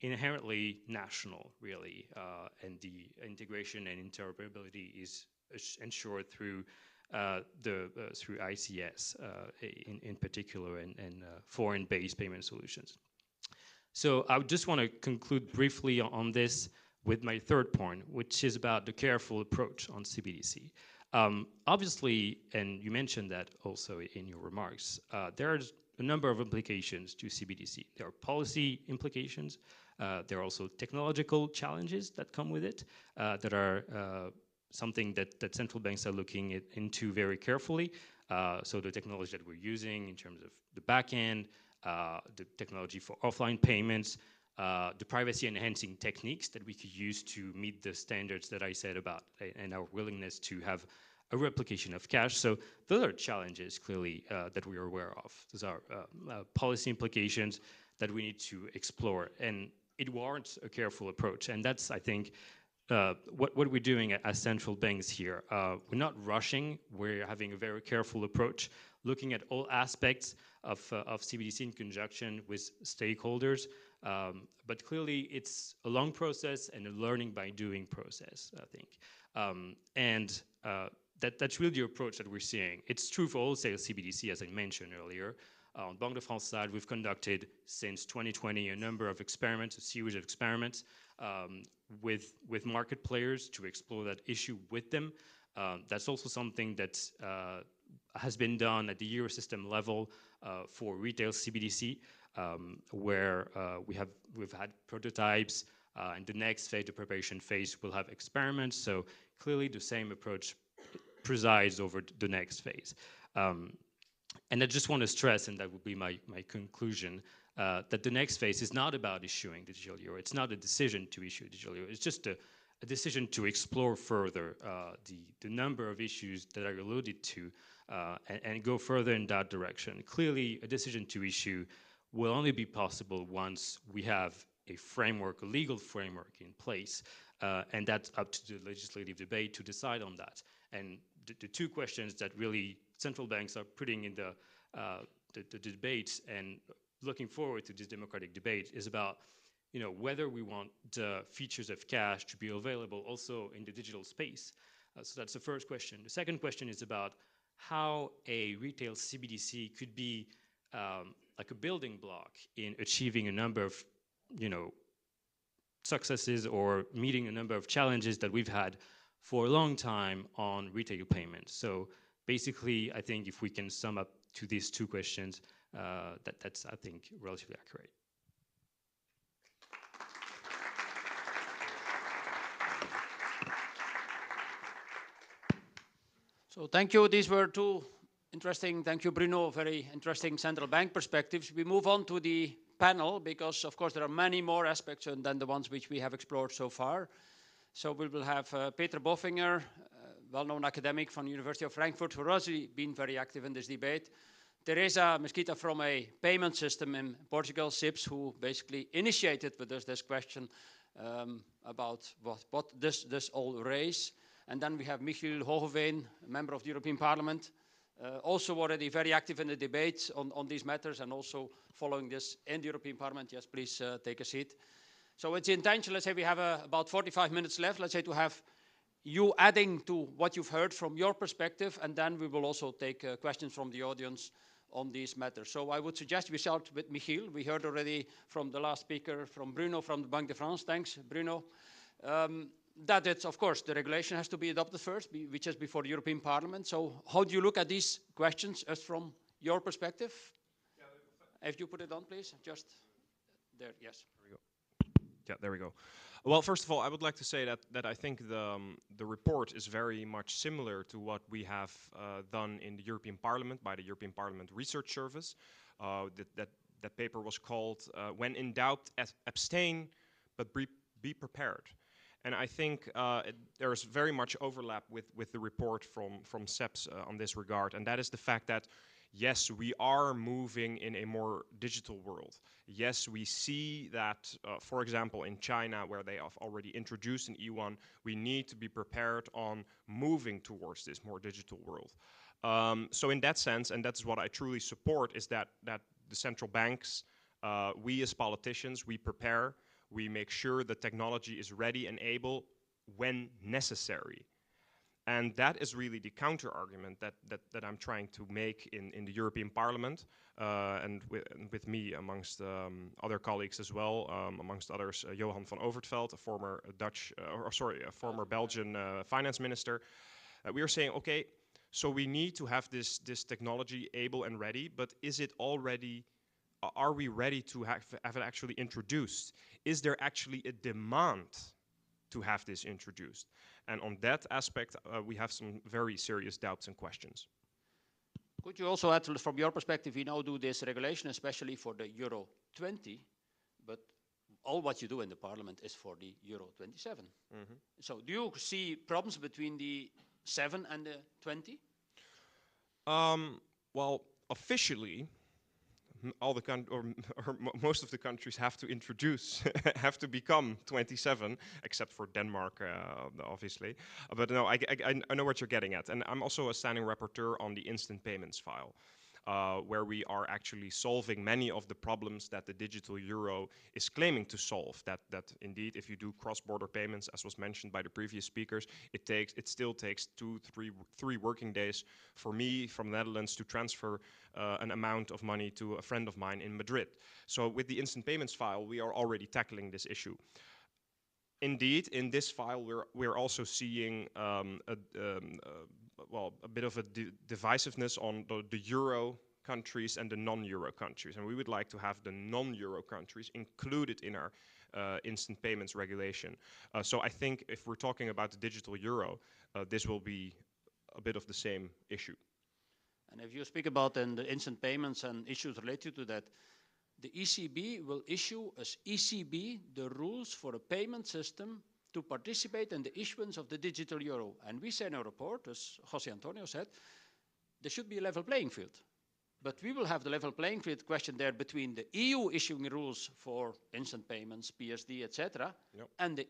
inherently national, really, and the integration and interoperability is ensured through through ICS in particular and foreign-based payment solutions. So I just want to conclude briefly on this with my third point, which is about the careful approach on CBDC. Obviously, and you mentioned that also in your remarks, there's a number of implications to CBDC. There are policy implications. There are also technological challenges that come with it that are something that central banks are looking into very carefully. So the technology that we're using in terms of the back end, the technology for offline payments, the privacy enhancing techniques that we could use to meet the standards that I said about and our willingness to have a replication of cash. So those are challenges clearly that we are aware of. Those are policy implications that we need to explore, and it warrants a careful approach. And that's, I think, what we're doing as central banks here. We're not rushing. We're having a very careful approach, looking at all aspects of CBDC in conjunction with stakeholders. But clearly, it's a long process and a learning by doing process, I think. That's really the approach that we're seeing. It's true for wholesale CBDC, as I mentioned earlier. On Banque de France side, we've conducted since 2020 a number of experiments, a series of experiments with market players to explore that issue with them. That's also something that has been done at the Eurosystem level for retail CBDC, where we've had prototypes, and the next phase, the preparation phase, will have experiments. So clearly, the same approach presides over the next phase. And I just want to stress, and that would be my conclusion, that the next phase is not about issuing digital euro. It's not a decision to issue digital euro. It's just a decision to explore further the number of issues that I alluded to and go further in that direction. Clearly, a decision to issue will only be possible once we have a framework, a legal framework in place, and that's up to the legislative debate to decide on that. And the two questions that really central banks are putting in the debate and looking forward to this democratic debate is about, whether we want the features of cash to be available also in the digital space. So that's the first question. The second question is about how a retail CBDC could be like a building block in achieving a number of, successes or meeting a number of challenges that we've had for a long time on retail payments. So basically, I think if we can sum up to these two questions, that's, I think, relatively accurate. So thank you. These were two interesting, thank you, Bruno, very interesting central bank perspectives. We move on to the panel because, of course, there are many more aspects than the ones which we have explored so far. So we will have Peter Boffinger, well-known academic from the University of Frankfurt, who has been very active in this debate. Teresa Mesquita from a payment system in Portugal, CEPS, who basically initiated with us this question about what this all raise. And then we have Michiel Hogeveen, a member of the European Parliament, also already very active in the debate on these matters and also following this in the European Parliament. Yes, please take a seat. So it's intention, let's say we have about 45 minutes left, let's say to have you adding to what you've heard from your perspective, and then we will also take questions from the audience on these matters. So I would suggest we start with Michiel. We heard already from the last speaker, from Bruno from the Banque de France. Thanks, Bruno. That it's, of course, the regulation has to be adopted first, which is before the European Parliament. So how do you look at these questions as from your perspective? Yeah, if you put it on, please, just there, yes. There we go. Yeah, there we go. Well, first of all, I would like to say that I think the report is very much similar to what we have done in the European Parliament by the European Parliament Research Service. That paper was called "When in Doubt, Abstain, but be Prepared." And I think there's very much overlap with the report from CEPS on this regard, and that is the fact that yes, we are moving in a more digital world. Yes, we see that, for example, in China, where they have already introduced an E1, we need to be prepared on moving towards this more digital world. So in that sense, and that's what I truly support, is that the central banks, we as politicians, we prepare, we make sure the technology is ready and able when necessary. And that is really the counter-argument that I'm trying to make in the European Parliament, and with me amongst other colleagues as well, amongst others Johan van Overtveld, a former a former Belgian finance minister. We are saying, okay, so we need to have this technology able and ready, but is it already? Are we ready to have it actually introduced? Is there actually a demand to have this introduced? And on that aspect, we have some very serious doubts and questions. Could you also add, from your perspective, we now do this regulation, especially for the Euro 20, but all what you do in the Parliament is for the Euro 27. Mm-hmm. So do you see problems between the 7 and the 20? Well, officially, all the most of the countries have to introduce, have to become 27, except for Denmark, obviously. But no, I know what you're getting at. And I'm also a standing rapporteur on the instant payments file, where we are actually solving many of the problems that the digital euro is claiming to solve. That indeed, if you do cross-border payments, as was mentioned by the previous speakers, it still takes 2-3 working days for me from the Netherlands to transfer an amount of money to a friend of mine in Madrid. So with the instant payments file, we are already tackling this issue. Indeed, in this file, we're also seeing a bit of a divisiveness on the euro countries and the non-euro countries, and we would like to have the non-euro countries included in our instant payments regulation. So I think if we're talking about the digital euro, this will be a bit of the same issue. And if you speak about then the instant payments and issues related to that, the ECB will issue as ECB the rules for a payment system to participate in the issuance of the digital euro. And we say in our report, as José Antonio said, there should be a level playing field. But we will have the level playing field question there between the EU issuing rules for instant payments, PSD, etc., yep, and the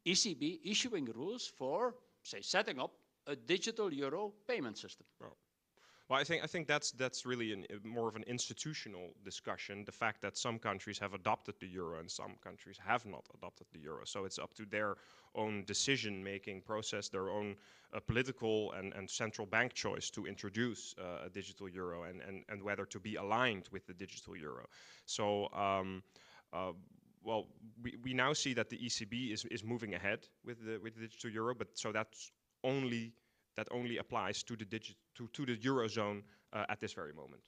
ECB issuing rules for, say, setting up a digital euro payment system. Well, I think that's really more of an institutional discussion. The fact that some countries have adopted the euro and some countries have not adopted the euro, so it's up to their own decision-making process, their own political and central bank choice to introduce a digital euro and whether to be aligned with the digital euro. So well, we now see that the ECB is moving ahead with the digital euro, but so that only applies to the eurozone at this very moment.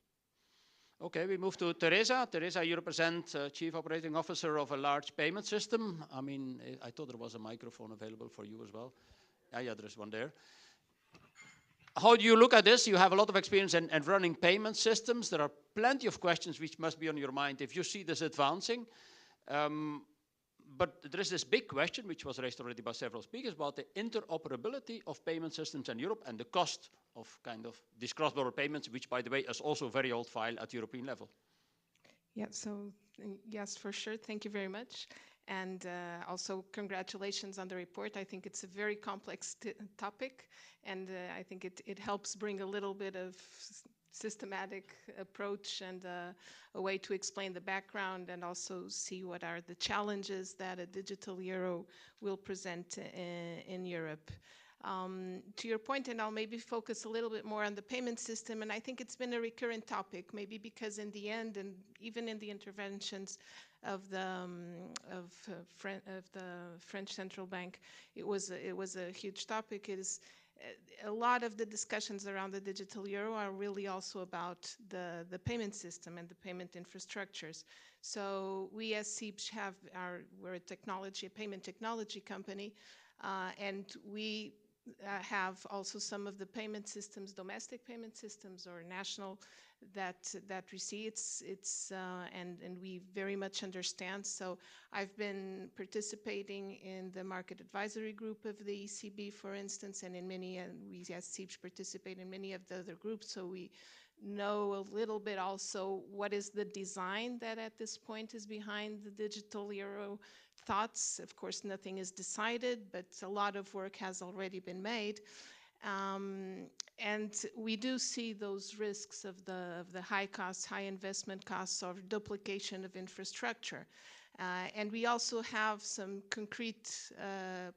Okay, we move to Teresa. Teresa, you represent Chief Operating Officer of a large payment system. I mean, I thought there was a microphone available for you as well. Yeah, there's one there. How do you look at this? You have a lot of experience in running payment systems. There are plenty of questions which must be on your mind if you see this advancing. But there is this big question, which was raised already by several speakers, about the interoperability of payment systems in Europe and the cost of kind of these cross-border payments, which, by the way, is also a very old file at European level. Yeah, so yes, for sure. Thank you very much. And also congratulations on the report. I think it's a very complex topic, and I think it helps bring a little bit of systematic approach and a way to explain the background and also see what are the challenges that a digital euro will present in Europe. To your point, and I'll maybe focus a little bit more on the payment system, and I think it's been a recurrent topic, maybe because in the end, and even in the interventions of the French Central Bank, it was a huge topic. It is a lot of the discussions around the digital euro are really also about the payment system and the payment infrastructures. So we as CEPS we're a payment technology company, and we have also some of the payment systems, domestic payment systems or national, that we see and we very much understand. So I've been participating in the market advisory group of the ECB, for instance, and in many, we as CEPS participate in many of the other groups. So we know a little bit also what is the design that at this point is behind the digital euro thoughts. Of course, nothing is decided, but a lot of work has already been made. And we do see those risks of the high costs, high investment costs of duplication of infrastructure. And we also have some concrete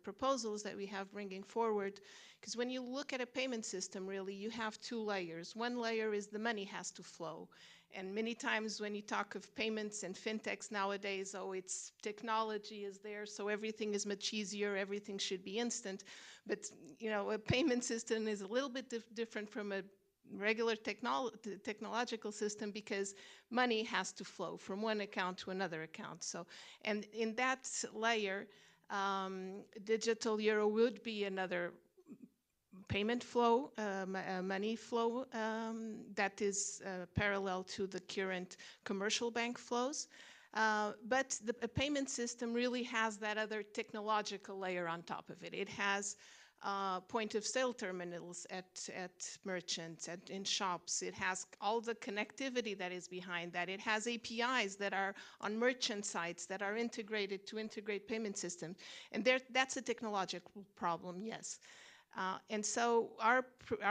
proposals that we have bringing forward. Because when you look at a payment system, really, you have two layers. One layer is the money has to flow. And many times when you talk of payments and fintechs nowadays, it's technology is there, so everything is much easier, everything should be instant. But, a payment system is a little bit different from a regular technological system because money has to flow from one account to another account. So, and in that layer, digital euro would be another payment flow, money flow that is parallel to the current commercial bank flows. But the payment system really has that other technological layer on top of it. It has point-of-sale terminals at merchants, in shops. It has all the connectivity that is behind that. It has APIs that are on merchant sites that are integrated to integrate payment systems. And that's a technological problem, yes. And so our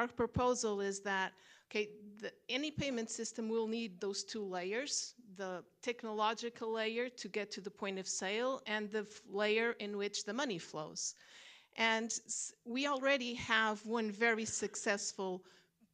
proposal is that, any payment system will need those two layers, the technological layer to get to the point of sale and the layer in which the money flows. And we already have one very successful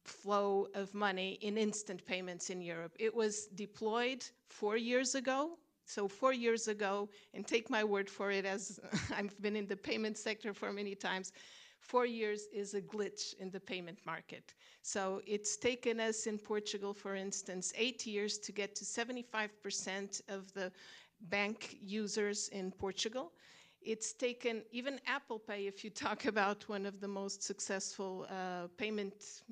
flow of money in instant payments in Europe. It was deployed 4 years ago. So 4 years ago, and take my word for it, as I've been in the payment sector for many times, 4 years is a glitch in the payment market. So it's taken us in Portugal, for instance, 8 years to get to 75% of the bank users in Portugal. It's taken even Apple Pay, if you talk about one of the most successful payment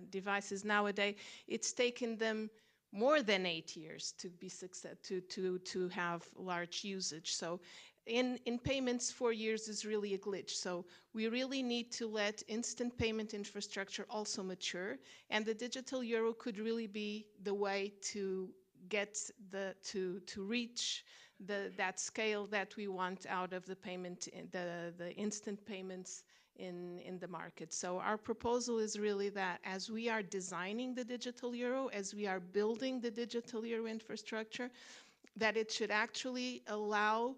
devices nowadays, it's taken them more than 8 years to be to have large usage. So in payments, 4 years is really a glitch. So we really need to let instant payment infrastructure also mature, and the digital euro could really be the way to get to reach that scale that we want out of the payment, the instant payments in the market. So our proposal is really that as we are designing the digital euro, as we are building the digital euro infrastructure, that it should actually allow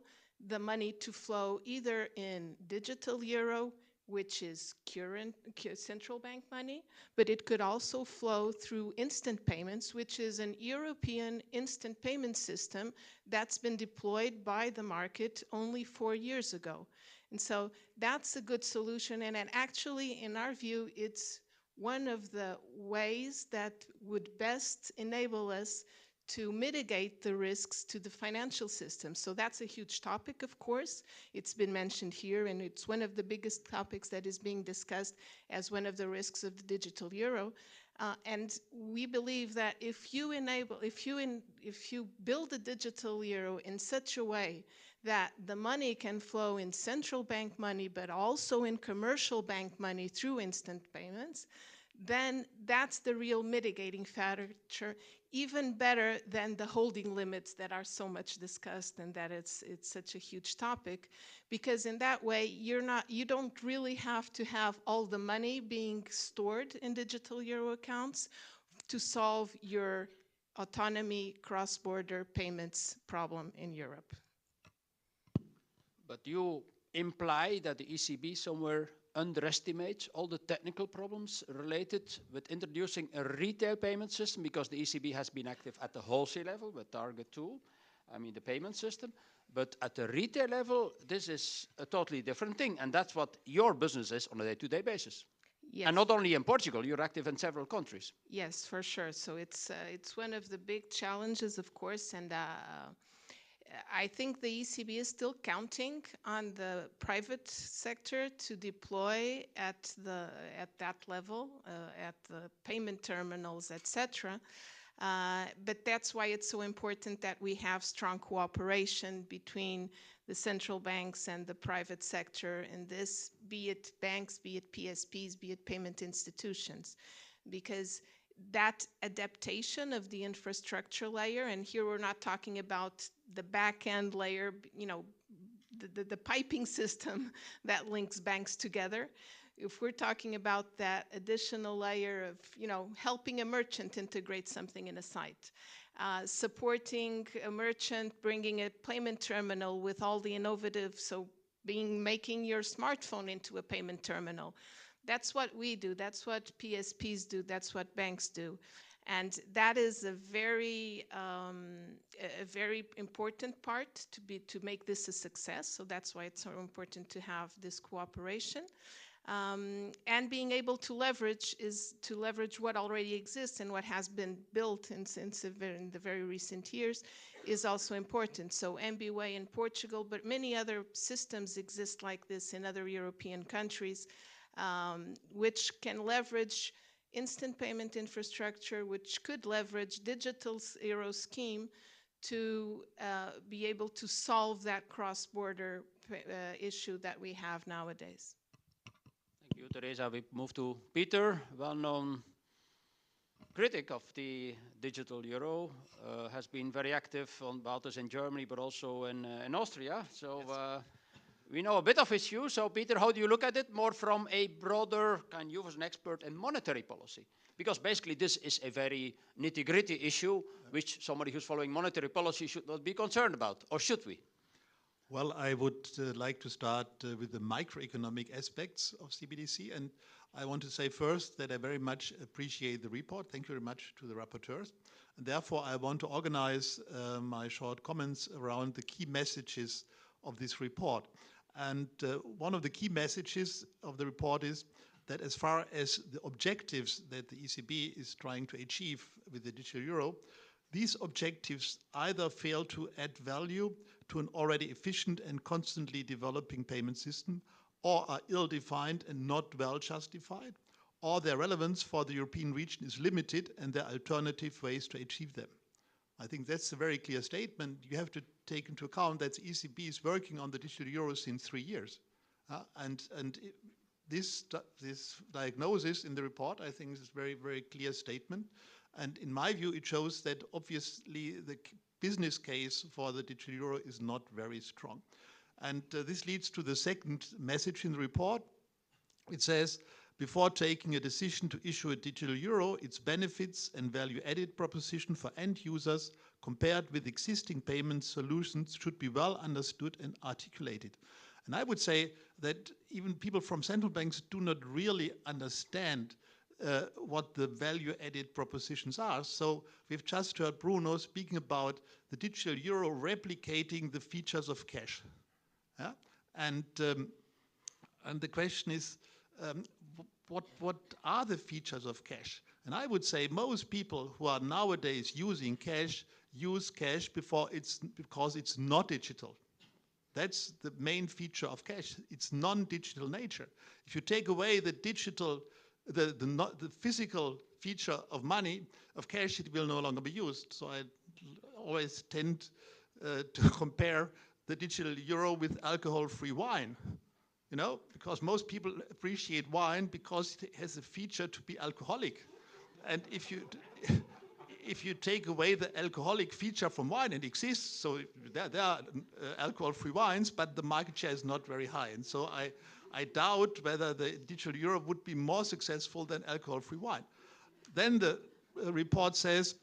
the money to flow either in digital euro, which is current central bank money, but it could also flow through instant payments, which is an European instant payment system that's been deployed by the market only 4 years ago. And so that's a good solution. And actually, in our view, it's one of the ways that would best enable us to mitigate the risks to the financial system. So that's a huge topic, of course. It's been mentioned here, and it's one of the biggest topics that is being discussed as one of the risks of the digital euro. And we believe that if you build a digital euro in such a way that the money can flow in central bank money, but also in commercial bank money through instant payments, then that's the real mitigating factor, even better than the holding limits that are so much discussed, and that it's such a huge topic, because in that way you don't really have to have all the money being stored in digital euro accounts to solve your autonomy cross-border payments problem in Europe. But you imply that the ECB somewhere underestimates all the technical problems related with introducing a retail payment system, because the ECB has been active at the wholesale level with Target 2, I mean the payment system, but at the retail level, this is a totally different thing, and that's what your business is on a day-to-day basis. Yes. And not only in Portugal, you're active in several countries. Yes, for sure. So it's one of the big challenges, of course, and I think the ECB is still counting on the private sector to deploy at that level, at the payment terminals, etc. But that's why it's so important that we have strong cooperation between the central banks and the private sector in this, be it banks, be it PSPs, be it payment institutions, because that adaptation of the infrastructure layer, and here we're not talking about the back-end layer, the piping system that links banks together. If we're talking about that additional layer of, helping a merchant integrate something in a site, supporting a merchant, bringing a payment terminal with all the innovative, making your smartphone into a payment terminal. That's what we do. That's what PSPs do. That's what banks do. And that is a very important part to make this a success. So that's why it's so important to have this cooperation. And being able to leverage what already exists and what has been built in the very recent years is also important. So MBWay in Portugal, but many other systems exist like this in other European countries, which can leverage instant payment infrastructure, which could leverage digital euro scheme to be able to solve that cross-border issue that we have nowadays. Thank you, Teresa. We move to Peter, well-known critic of the digital euro, has been very active on about this in Germany, but also in Austria. So. Yes. We know a bit of his view. So, Peter, how do you look at it more from a broader, you as an expert in monetary policy? Because basically this is a very nitty-gritty issue, which somebody who's following monetary policy should not be concerned about, or should we? Well, I would like to start with the microeconomic aspects of CBDC. And I want to say first that I very much appreciate the report. Thank you very much to the rapporteurs. And therefore, I want to organize my short comments around the key messages of this report. And one of the key messages of the report is that as far as the objectives that the ECB is trying to achieve with the digital euro, these objectives either fail to add value to an already efficient and constantly developing payment system, or are ill-defined and not well justified, or their relevance for the European region is limited and there are alternative ways to achieve them. I think that's a very clear statement. You have to take into account that the ECB is working on the digital euro since 3 years. This diagnosis in the report, I think, is a very, very clear statement. And in my view, it shows that obviously the business case for the digital euro is not very strong. And this leads to the second message in the report. It says, before taking a decision to issue a digital euro, its benefits and value-added proposition for end users compared with existing payment solutions should be well understood and articulated. And I would say that even people from central banks do not really understand what the value-added propositions are. So we've just heard Bruno speaking about the digital euro replicating the features of cash. Yeah? And the question is, what are the features of cash? And I would say most people who are nowadays using cash use cash because it's not digital. That's the main feature of cash. It's non-digital nature. If you take away the digital, the physical feature of money, of cash, it will no longer be used. So I always tend to compare the digital euro with alcohol-free wine. You know, because most people appreciate wine because it has a feature to be alcoholic. And if you take away the alcoholic feature from wine, it exists, so there are alcohol-free wines, but the market share is not very high. And so I doubt whether the digital euro would be more successful than alcohol-free wine. Then the report says,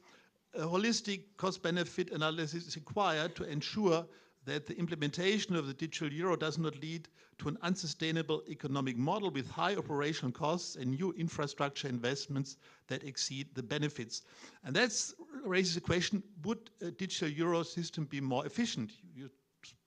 a holistic cost-benefit analysis is required to ensure that the implementation of the digital euro does not lead to an unsustainable economic model with high operational costs and new infrastructure investments that exceed the benefits. And that raises the question, would a digital euro system be more efficient? You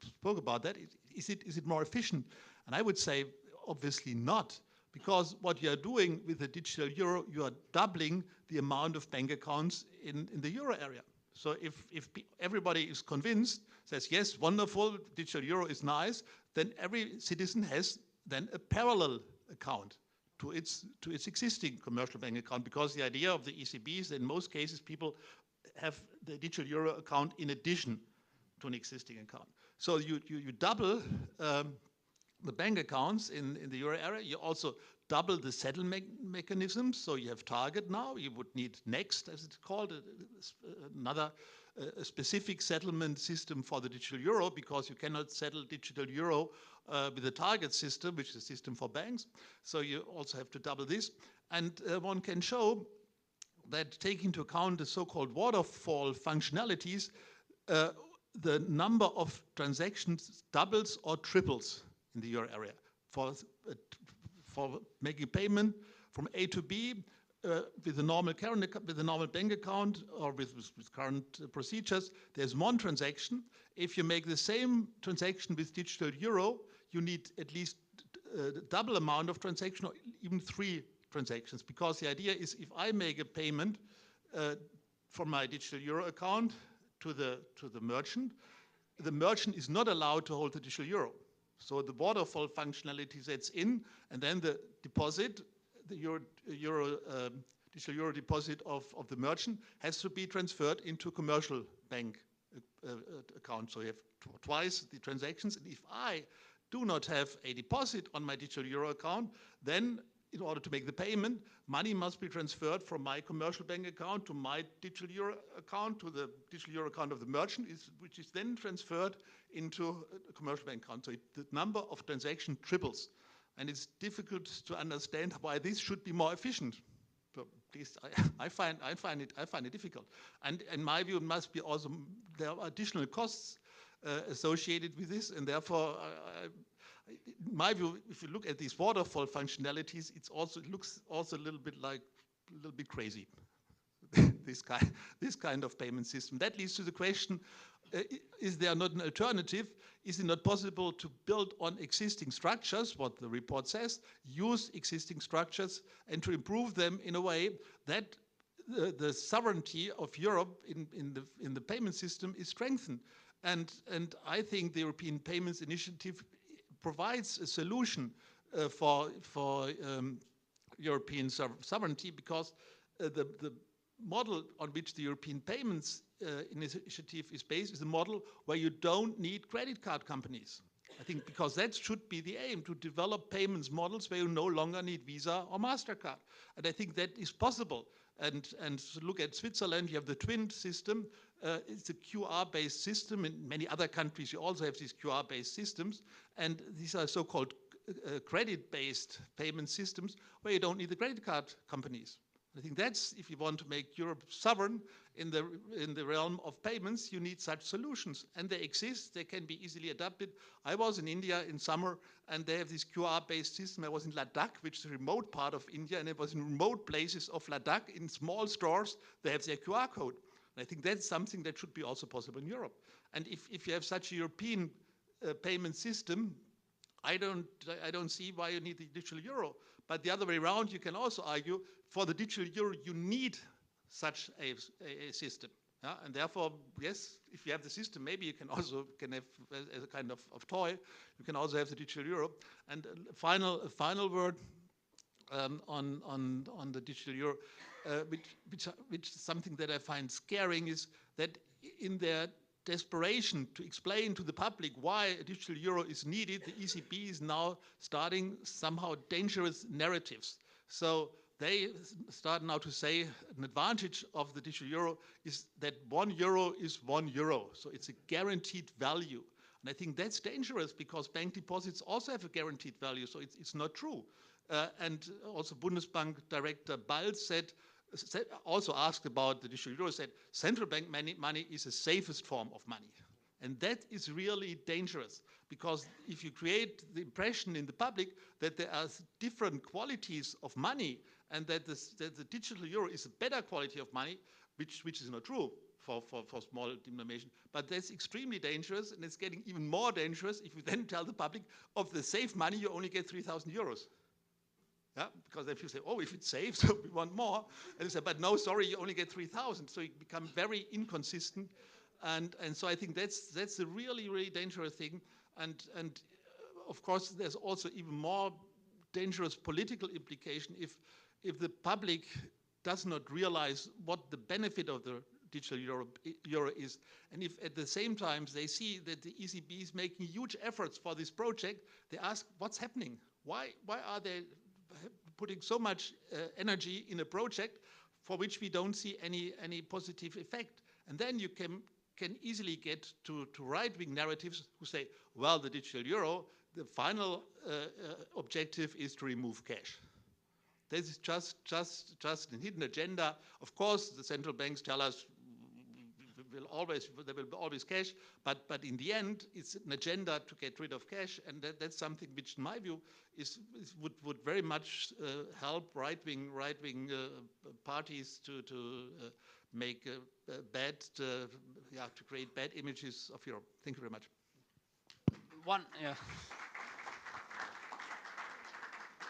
spoke about that. Is it more efficient? And I would say, obviously not, because what you are doing with the digital euro, you are doubling the amount of bank accounts in the euro area. So if everybody is convinced, says, yes, wonderful, digital euro is nice, then every citizen has then a parallel account to its existing commercial bank account, because the idea of the ECB is that in most cases people have the digital euro account in addition to an existing account. So you double the bank accounts in the euro area. You also double the settlement mechanisms. So you have target now. You would need next, as it's called, another specific settlement system for the digital euro, because you cannot settle digital euro with a target system, which is a system for banks. So you also have to double this. And one can show that, taking into account the so-called waterfall functionalities, the number of transactions doubles or triples in the euro area for making payment from A to B with a normal bank account or with current procedures. There's one transaction. If you make the same transaction with digital euro, you need at least double amount of transaction, or even 3 transactions, because the idea is, if I make a payment from my digital euro account to the merchant is not allowed to hold the digital euro. So the waterfall functionality sets in, and then the deposit, the digital euro deposit of the merchant has to be transferred into a commercial bank account. So you have twice the transactions. And if I do not have a deposit on my digital euro account, then in order to make the payment, money must be transferred from my commercial bank account to my digital euro account, to the digital euro account of the merchant, which is then transferred into a commercial bank account. So the number of transactions triples. And it's difficult to understand why this should be more efficient. But at least I find it difficult. And in my view, it must be also, there are additional costs associated with this, and therefore, in my view, if you look at these waterfall functionalities, it looks also a little bit crazy. this kind of payment system. That leads to the question: is there not an alternative? Is it not possible to build on existing structures, what the report says, use existing structures, and to improve them in a way that the sovereignty of Europe in the payment system is strengthened? And I think the European Payments Initiative provides a solution for European sovereignty, because the model on which the European Payments Initiative is based is a model where you don't need credit card companies. I think because that should be the aim, to develop payments models where you no longer need Visa or MasterCard. And I think that is possible. And to look at Switzerland, you have the twin system. It's a QR-based system. In many other countries, you also have these QR-based systems. And these are so-called credit-based payment systems where you don't need the credit card companies. I think that's, if you want to make Europe sovereign in the realm of payments, you need such solutions. And they exist, they can be easily adapted. I was in India in summer, and they have this QR-based system. I was in Ladakh, which is a remote part of India, and it was in remote places of Ladakh, in small stores, they have their QR code. And I think that's something that should be also possible in Europe. And if you have such a European payment system, I don't see why you need the digital euro. But the other way around, you can also argue for the digital euro, you need such a system. Yeah? And therefore, yes, if you have the system, maybe you can also have as a kind of toy, you can also have the digital euro. And a final word on the digital euro, which is something that I find scaring, is that in their desperation to explain to the public why a digital euro is needed, the ECB is now starting somehow dangerous narratives. So they start now to say an advantage of the digital euro is that 1 euro is 1 euro. So it's a guaranteed value. And I think that's dangerous because bank deposits also have a guaranteed value. So it's not true. And also Bundesbank Director Balz also asked about the digital euro, said central bank money is the safest form of money. And that is really dangerous because if you create the impression in the public that there are different qualities of money and that the digital euro is a better quality of money, which is not true for small denomination, but that's extremely dangerous, and it's getting even more dangerous if you then tell the public of the safe money you only get 3,000 euros. Yeah, because if you say, oh, if it's safe, so we want more, and they say, but no, sorry, you only get 3,000. So you become very inconsistent, and so I think that's a really, really dangerous thing. And of course, there's also even more dangerous political implication if the public does not realize what the benefit of the digital euro is, and if at the same time they see that the ECB is making huge efforts for this project, they ask, what's happening? Why are they putting so much energy in a project for which we don't see any positive effect? And then you can easily get to right-wing narratives who say, well, the digital euro, the final objective is to remove cash. This is just a hidden agenda. Of course, the central banks tell us there will be always cash, but in the end, it's an agenda to get rid of cash, and that's something which, in my view, would very much help right-wing parties to make to create bad images of Europe. Thank you very much.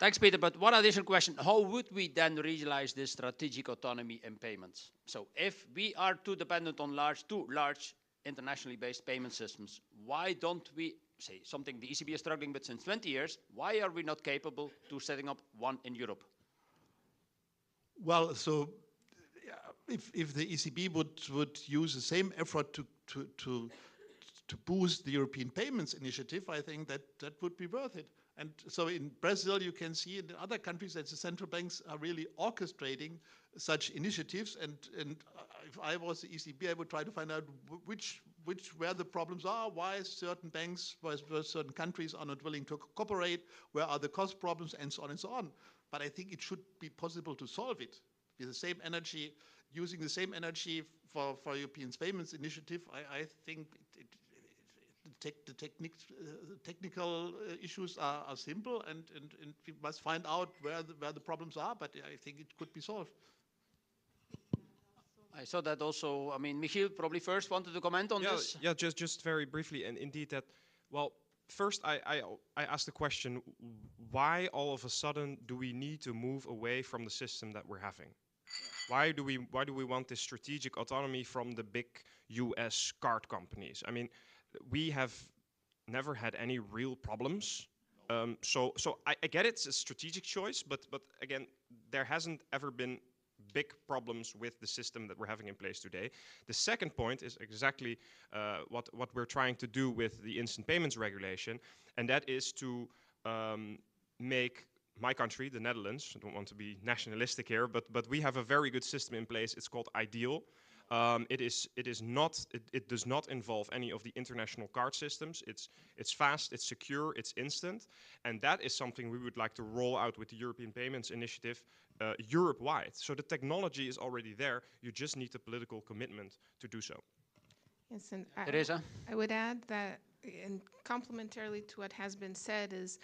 Thanks, Peter. But one additional question. How would we then realize this strategic autonomy in payments? So if we are too dependent on two large internationally based payment systems, why don't we, say something the ECB is struggling with since 20 years, why are we not capable to setting up one in Europe? Well, so if the ECB would use the same effort to boost the European Payments Initiative, I think that would be worth it. And so in Brazil, you can see in other countries that the central banks are really orchestrating such initiatives. And if I was the ECB, I would try to find out where the problems are, why certain banks, why certain countries are not willing to cooperate, where are the cost problems, and so on and so on. But I think it should be possible to solve it with the same energy, using the same energy for European Payments Initiative. I think the technical issues are simple, and we must find out where the problems are, but I think it could be solved. I saw that also. I mean, Michiel probably first wanted to comment on this. Yeah, just very briefly, and indeed that, well, first I asked the question, why all of a sudden do we need to move away from the system that we're having? Why do we want this strategic autonomy from the big US card companies? I mean, we have never had any real problems. So I get it's a strategic choice, but again, there hasn't ever been big problems with the system that we're having in place today. The second point is exactly what we're trying to do with the instant payments regulation, and that is to make my country, the Netherlands, I don't want to be nationalistic here, but we have a very good system in place. It's called Ideal. It does not involve any of the international card systems. It's fast, it's secure, it's instant, and that is something we would like to roll out with the European Payments Initiative Europe-wide. So the technology is already there. You just need the political commitment to do so. Yes, and Teresa? I would add that, and complementarily to what has been said, is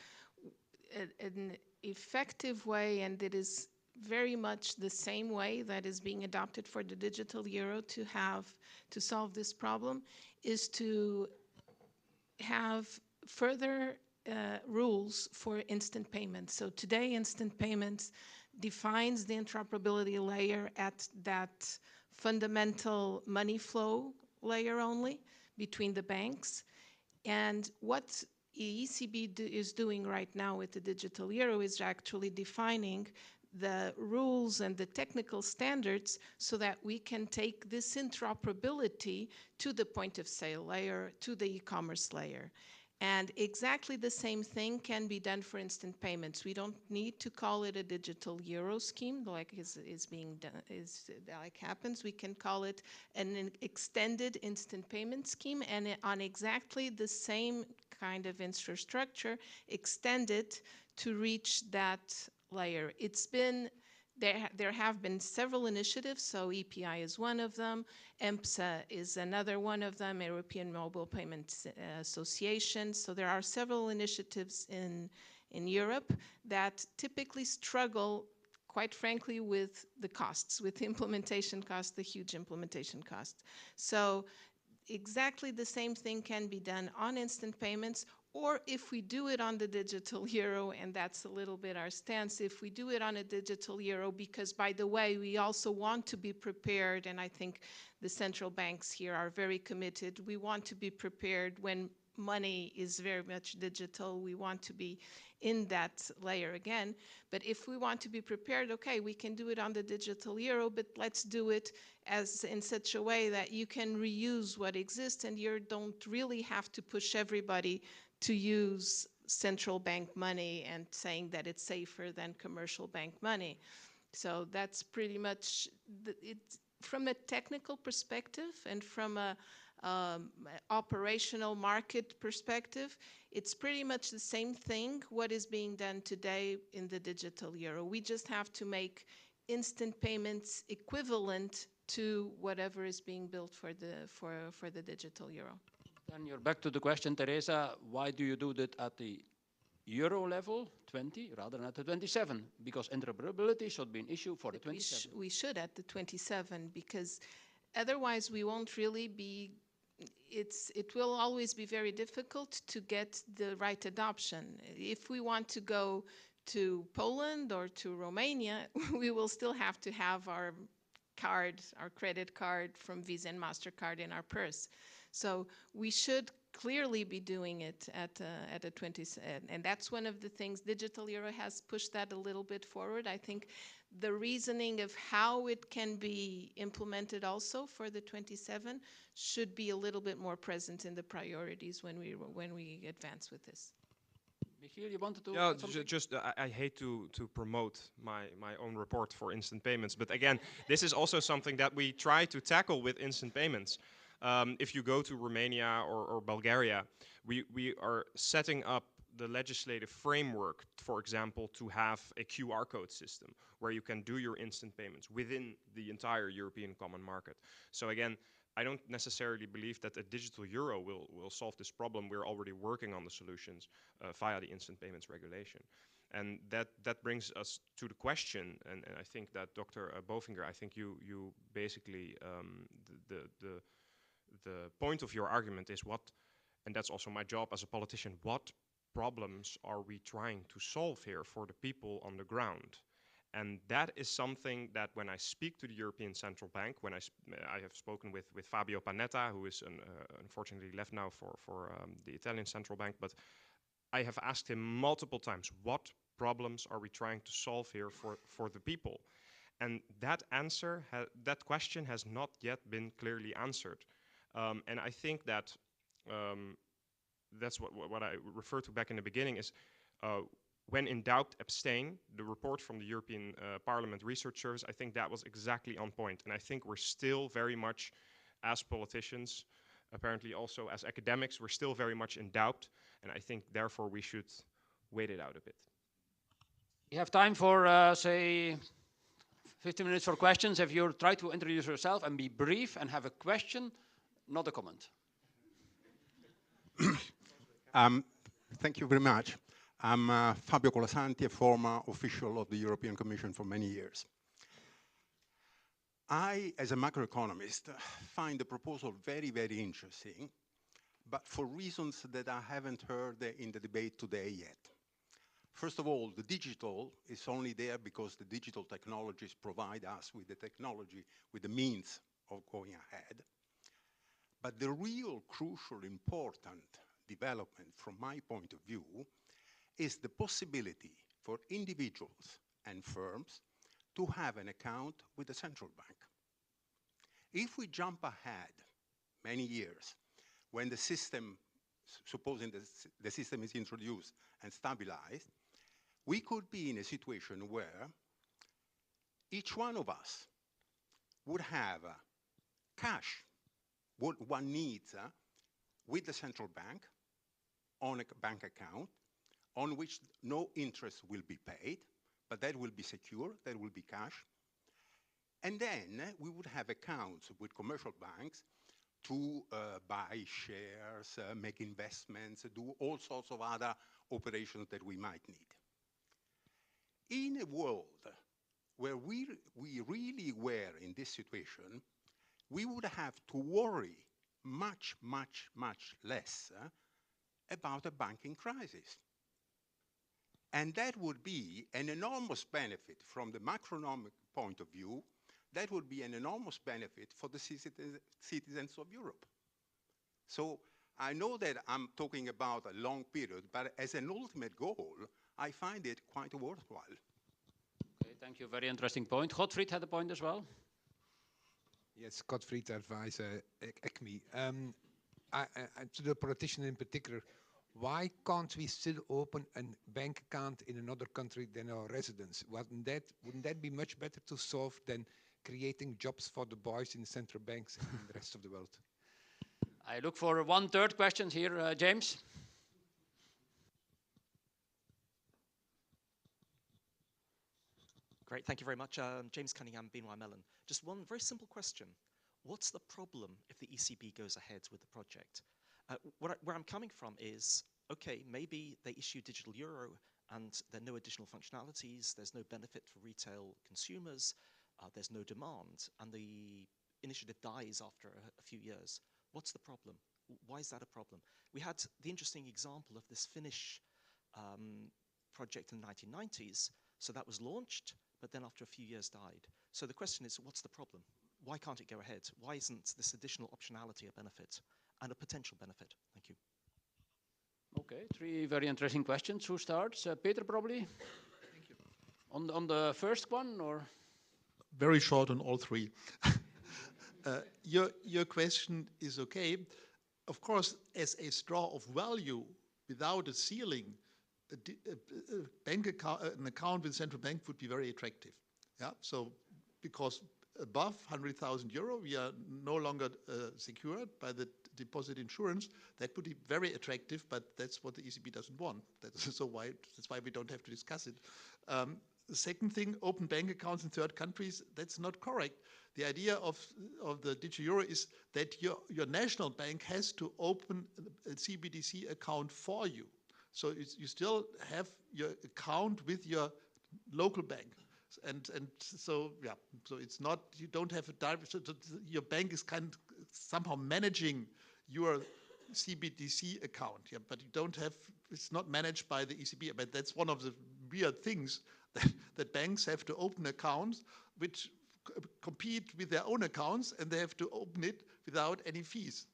an effective way, and it is very much the same way that is being adopted for the digital euro to solve this problem, is to have further rules for instant payments. So today, instant payments defines the interoperability layer at that fundamental money flow layer only between the banks. And what ECB is doing right now with the digital euro is actually defining the rules and the technical standards so that we can take this interoperability to the point of sale layer, to the e-commerce layer. And exactly the same thing can be done for instant payments. We don't need to call it a digital euro scheme like is being done, like happens. We can call it an extended instant payment scheme, and on exactly the same kind of infrastructure, extended to reach that layer. It's been there have been several initiatives, so EPI is one of them, EMPSA is another one of them, European Mobile Payments Association. So there are several initiatives in Europe that typically struggle, quite frankly, with the costs, with the implementation costs, the huge implementation costs. So exactly the same thing can be done on instant payments, or if we do it on the digital euro, and that's a little bit our stance, if we do it on a digital euro, because by the way, we also want to be prepared, and I think the central banks here are very committed. We want to be prepared when money is very much digital. We want to be in that layer again. But if we want to be prepared, okay, we can do it on the digital euro, but let's do it as in such a way that you can reuse what exists and you don't really have to push everybody to use central bank money and saying that it's safer than commercial bank money. So that's pretty much it from a technical perspective and from a operational market perspective. It's pretty much the same thing what is being done today in the digital euro. We just have to make instant payments equivalent to whatever is being built for the digital euro. Then you're back to the question, Teresa, why do you do that at the euro level, 20, rather than at the 27? Because interoperability should be an issue for the 27. We should at the 27, because otherwise we won't really be, it will always be very difficult to get the right adoption. If we want to go to Poland or to Romania, we will still have to have our card, our credit card from Visa and MasterCard in our purse. So we should clearly be doing it at a 20, and that's one of the things. Digital euro has pushed that a little bit forward. I think the reasoning of how it can be implemented also for the 27 should be a little bit more present in the priorities when we advance with this. Michiel, you wanted to? Yeah, just I hate to promote my own report for instant payments, but again, this is also something that we try to tackle with instant payments. If you go to Romania or Bulgaria, we are setting up the legislative framework, for example, to have a QR code system where you can do your instant payments within the entire European common market. So again, I don't necessarily believe that a digital euro will solve this problem. We're already working on the solutions via the instant payments regulation. And that brings us to the question, and I think that Dr. Bofinger, I think you basically, the point of your argument is what, and that's also my job as a politician, what problems are we trying to solve here for the people on the ground? And that is something that when I speak to the European Central Bank, when I have spoken with Fabio Panetta, who is unfortunately left now for the Italian Central Bank, but I have asked him multiple times, what problems are we trying to solve here for the people? And that answer, that question has not yet been clearly answered. And I think that that's what I referred to back in the beginning is when in doubt, abstain. The report from the European Parliament Research Service, I think that was exactly on point. And I think we're still very much, as politicians, apparently also as academics, we're still very much in doubt. And I think, therefore, we should wait it out a bit. We have time for, say, 15 minutes for questions. If you try to introduce yourself and be brief and have a question, not a comment. Thank you very much. I'm Fabio Colasanti, a former official of the European Commission for many years. I, as a macroeconomist, find the proposal very, very interesting, but for reasons that I haven't heard in the debate today yet. First of all, the digital is only there because the digital technologies provide us with the technology, with the means of going ahead. But the real crucial, important development from my point of view is the possibility for individuals and firms to have an account with the central bank. If we jump ahead many years, when the system, supposing the system is introduced and stabilized, we could be in a situation where each one of us would have cash, what one needs with the central bank on a bank account on which no interest will be paid, but that will be secure, that will be cash. And then we would have accounts with commercial banks to buy shares, make investments, do all sorts of other operations that we might need. In a world where we really were in this situation, we would have to worry much, much, much less about a banking crisis. And that would be an enormous benefit from the macroeconomic point of view. That would be an enormous benefit for the citizens of Europe. So I know that I'm talking about a long period, but as an ultimate goal, I find it quite worthwhile. Okay, thank you. Very interesting point. Gottfried had a point as well. Yes, Gottfried, advisor, ECMI. To the politician in particular, why can't we still open a bank account in another country than our residence? Wouldn't that be much better to solve than creating jobs for the boys in central banks in the rest of the world? I look for one third question here, James. Great, thank you very much. James Cunningham, BNY Mellon. Just one very simple question. What's the problem if the ECB goes ahead with the project? Where I'm coming from is, okay, maybe they issue digital euro and there are no additional functionalities, there's no benefit for retail consumers, there's no demand, and the initiative dies after a few years. What's the problem? Why is that a problem? We had the interesting example of this Finnish project in the 1990s. So that was launched, but then after a few years died. So the question is, what's the problem? Why can't it go ahead? Why isn't this additional optionality a benefit and a potential benefit? Thank you. Okay, three very interesting questions. Who starts? Peter, probably? Thank you. On the first one, or? Very short on all three. Your question is okay. Of course, as a straw of value without a ceiling, an account with central bank would be very attractive. Yeah. So because above 100,000 euro, we are no longer secured by the deposit insurance. That would be very attractive, but that's what the ECB doesn't want. That's why we don't have to discuss it. The second thing, open bank accounts in third countries, that's not correct. The idea of the digital euro is that your national bank has to open a CBDC account for you. So you still have your account with your local bank. And so, yeah, so it's not, you don't have a direct, so your bank is kind of somehow managing your CBDC account, yeah, but you don't have, it's not managed by the ECB. But that's one of the weird things that banks have to open accounts which compete with their own accounts, and they have to open it without any fees.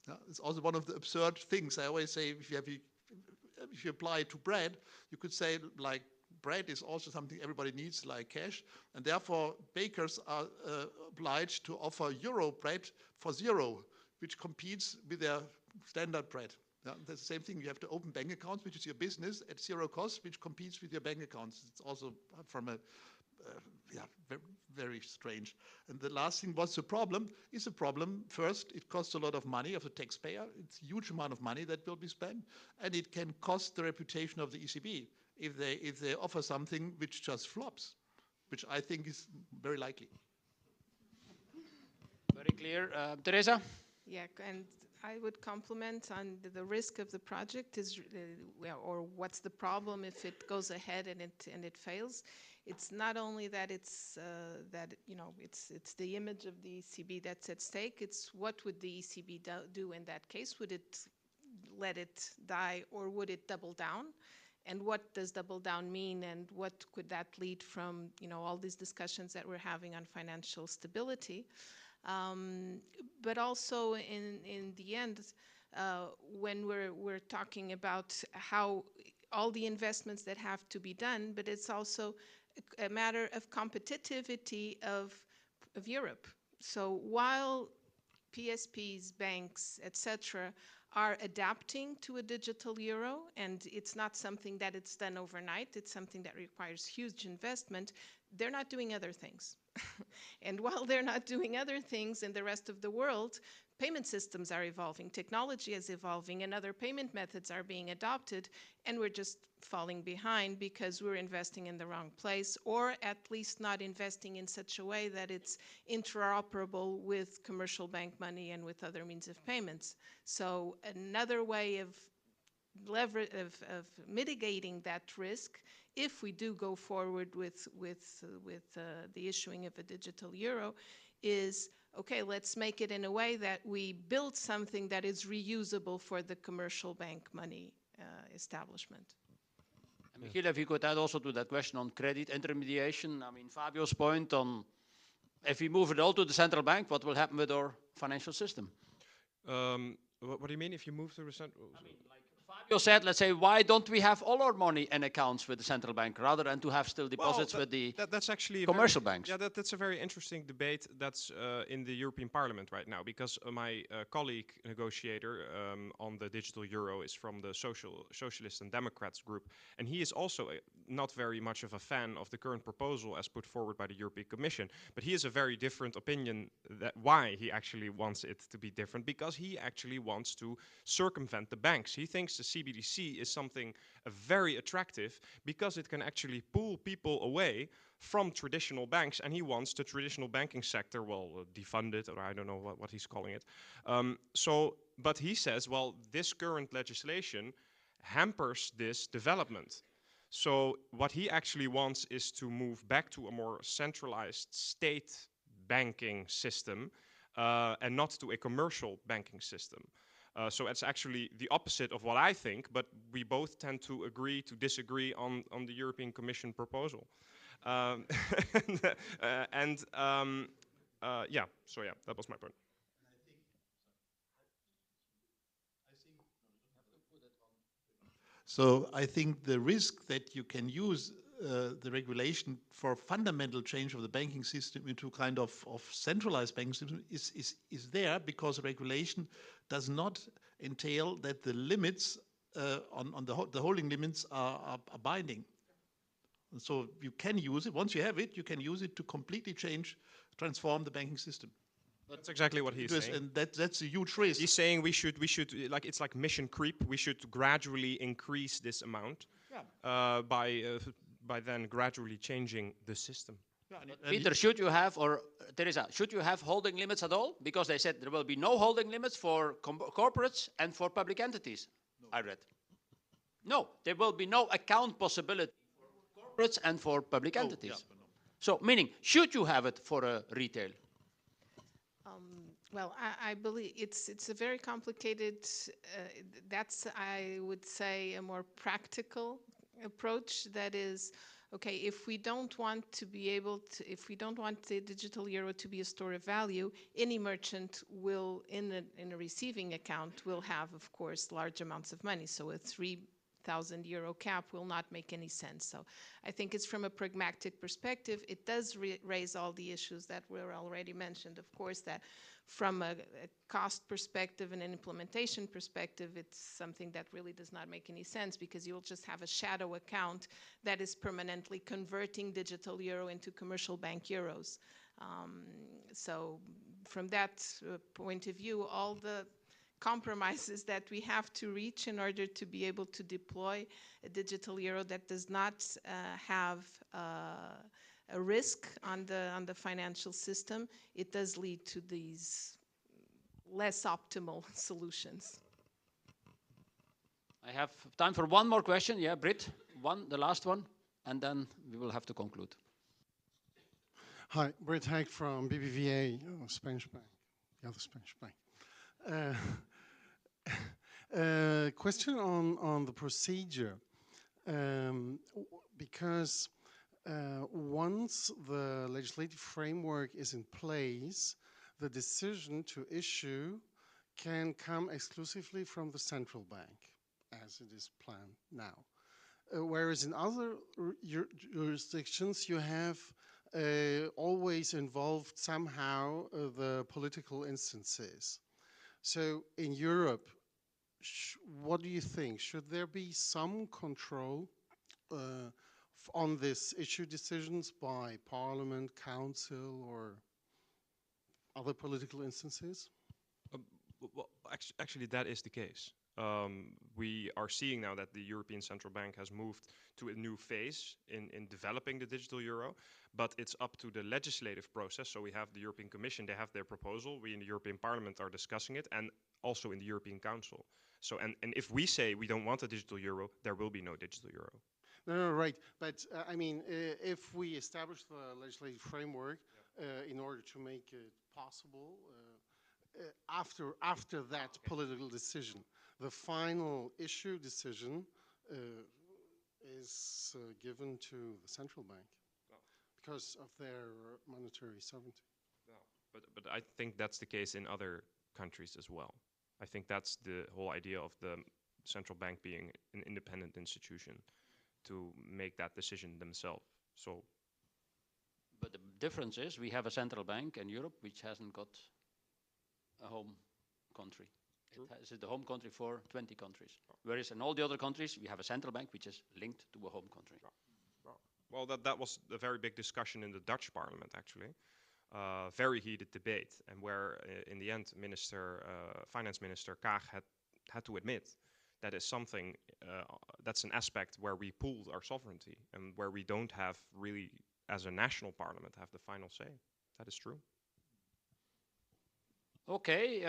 Yeah, it's also one of the absurd things. I always say, if you apply it to bread, you could say, like, bread is also something everybody needs, like cash, and therefore bakers are obliged to offer euro bread for zero, which competes with their standard bread. Yeah, that's the same thing. You have to open bank accounts, which is your business, at zero cost, which competes with your bank accounts. It's also from a very, very strange. And the last thing, what's the problem? Is a problem. First, it costs a lot of money of the taxpayer. It's a huge amount of money that will be spent, and it can cost the reputation of the ECB if they offer something which just flops. which I think is very likely. Very clear. Teresa? Yeah, and I would compliment on the risk of the project is, or what's the problem if it goes ahead and it fails. It's not only that it's it's the image of the ECB that's at stake. It's what would the ECB do in that case? Would it let it die, or would it double down? And what does double down mean, and what could that lead from all these discussions that we're having on financial stability? But also in the end, when we're talking about how all the investments that have to be done, but it's also a matter of competitivity of Europe. So while PSPs, banks, etc., are adapting to a digital euro, and it's not something that it's done overnight, it's something that requires huge investment, they're not doing other things. And while they're not doing other things in the rest of the world, payment systems are evolving, technology is evolving, and other payment methods are being adopted, and we're just falling behind because we're investing in the wrong place, or at least not investing in such a way that it's interoperable with commercial bank money and with other means of payments. So another way of mitigating that risk, if we do go forward with the issuing of a digital euro, is okay, let's make it in a way that we build something that is reusable for the commercial bank money establishment. And Michiel, if you could add also to that question on credit intermediation, I mean, Fabio's point on if we move it all to the central bank, what will happen with our financial system? What do you mean if you move to the central? I mean, like Fabio said, let's say, why don't we have all our money in accounts with the central bank rather than to have still deposits with the that's actually commercial banks? Yeah, that's a very interesting debate that's in the European Parliament right now, because my colleague negotiator on the digital euro is from the Socialists and Democrats group, and he is also not very much of a fan of the current proposal as put forward by the European Commission, but he has a very different opinion that why he actually wants it to be different, because he actually wants to circumvent the banks. He thinks the CBDC is something very attractive because it can actually pull people away from traditional banks, and he wants the traditional banking sector, well, defund it, or I don't know what he's calling it. But he says, well, this current legislation hampers this development. So what he actually wants is to move back to a more centralized state banking system and not to a commercial banking system. So it's actually the opposite of what I think, but we both tend to agree to disagree on the European Commission proposal. Yeah, so yeah, that was my point. So I think the risk that you can use the regulation for fundamental change of the banking system into kind of centralized banking system is there, because regulation does not entail that the limits on the holding limits are binding. And so you can use it, once you have it, you can use it to completely transform the banking system. That's exactly what he's saying. And that's a huge risk. He's saying we should like, it's like mission creep. We should gradually increase this amount by then gradually changing the system. Yeah, Peter, should you have, or Teresa, should you have holding limits at all? Because they said there will be no holding limits for corporates and for public entities, no. I read. No, there will be no account possibility for corporates and for public entities. Yeah, no. So, meaning, should you have it for retail? Well, I believe it's a very complicated, that's, I would say, a more practical approach. That is, okay, if we don't want to be able to, if we don't want the digital euro to be a store of value, any merchant will, in a receiving account, will have, of course, large amounts of money. So a 3,000 euro cap will not make any sense. So I think it's from a pragmatic perspective. It does raise all the issues that were already mentioned. Of course, that from a cost perspective and an implementation perspective, it's something that really does not make any sense, because you'll just have a shadow account that is permanently converting digital euro into commercial bank euros. So from that point of view, all the compromises that we have to reach in order to be able to deploy a digital euro that does not have a risk on the financial system, it does lead to these less optimal solutions. I have time for one more question. Yeah, Britt, the last one, and then we will have to conclude. Hi, Britt Hack from BBVA, Spanish bank, the other Spanish bank. Question on the procedure, because once the legislative framework is in place, the decision to issue can come exclusively from the central bank, as it is planned now. Whereas in other jurisdictions, you have always involved somehow the political instances. So in Europe, what do you think? Should there be some control on this issue decisions by Parliament, Council, or other political instances? Well, actually, that is the case. We are seeing now that the European Central Bank has moved to a new phase in developing the digital euro, but it's up to the legislative process. So we have the European Commission, they have their proposal. We in the European Parliament are discussing it, and also in the European Council. So, and if we say we don't want a digital euro, there will be no digital euro. No, right. But I mean, if we establish the legislative framework in order to make it possible, after that political decision, the final issue decision is given to the central bank because of their monetary sovereignty. But I think that's the case in other countries as well. I think that's the whole idea of the central bank being an independent institution to make that decision themselves. So, but the difference is we have a central bank in Europe which hasn't got a home country. It is the home country for 20 countries. Whereas in all the other countries, we have a central bank which is linked to a home country. Well, that was a very big discussion in the Dutch parliament, actually. Very heated debate, and where in the end, Finance Minister Kaag had to admit that is something, that's an aspect where we pooled our sovereignty and where we don't have really, as a national parliament, have the final say. That is true. Okay,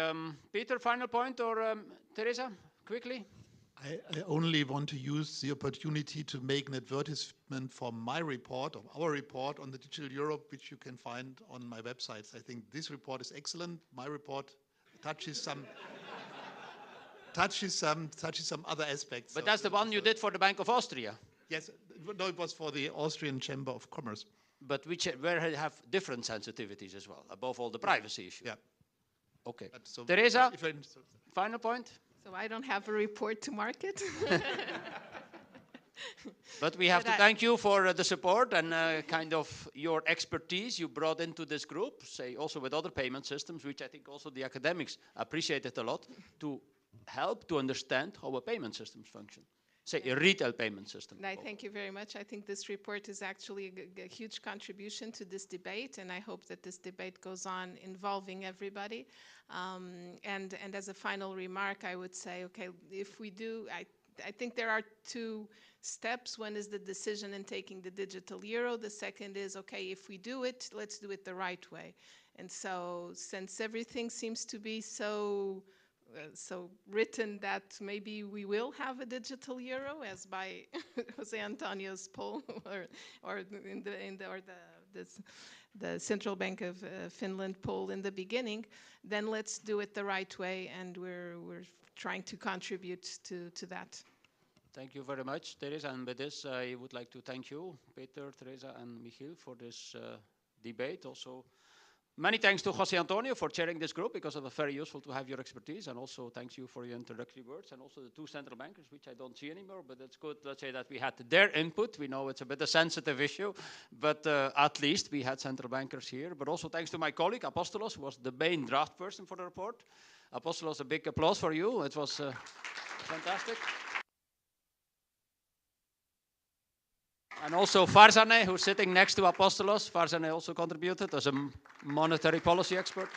Peter, final point, or Teresa, quickly? I only want to use the opportunity to make an advertisement for my report, or our report on the Digital Europe, which you can find on my websites. I think this report is excellent. My report touches some other aspects. But that's the one you did for the Bank of Austria. Yes, no, it was for the Austrian Chamber of Commerce. But where have different sensitivities as well, above all the privacy issue. Yeah. Okay. So Teresa, final point? So I don't have a report to market. But we have to thank you for the support and kind of your expertise you brought into this group, say also with other payment systems, which I think also the academics appreciated a lot, to help to understand how a payment systems function. Say a retail payment system. I thank you very much. I think this report is actually a huge contribution to this debate, and I hope that this debate goes on involving everybody. And as a final remark, I would say, okay, if we do, I think there are two steps. One is the decision in taking the digital euro. The second is, okay, if we do it, let's do it the right way. And so since everything seems to be so written that maybe we will have a digital euro, as by Jose Antonio's poll, or the Central Bank of Finland poll in the beginning, then let's do it the right way, and we're trying to contribute to that. Thank you very much, Teresa. And with this, I would like to thank you, Peter, Teresa, and Michiel, for this debate. Also, many thanks to Jose Antonio for chairing this group, because it was very useful to have your expertise. And also thanks you for your introductory words, and also the two central bankers, which I don't see anymore, but it's good, let's say, that we had their input. We know it's a bit a sensitive issue, but at least we had central bankers here. But also thanks to my colleague, Apostolos, who was the main draft person for the report. Apostolos, a big applause for you. It was fantastic. And also Farzaneh, who's sitting next to Apostolos. Farzaneh also contributed as a monetary policy expert.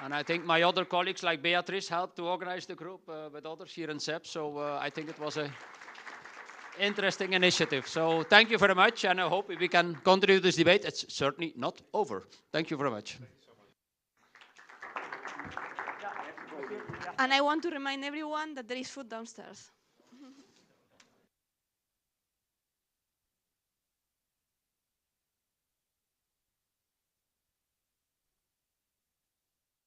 And I think my other colleagues like Beatrice helped to organize the group with others here in CEPS. So I think it was interesting initiative. So thank you very much, and I hope we can continue this debate. It's certainly not over. Thank you very much. And I want to remind everyone that there is food downstairs.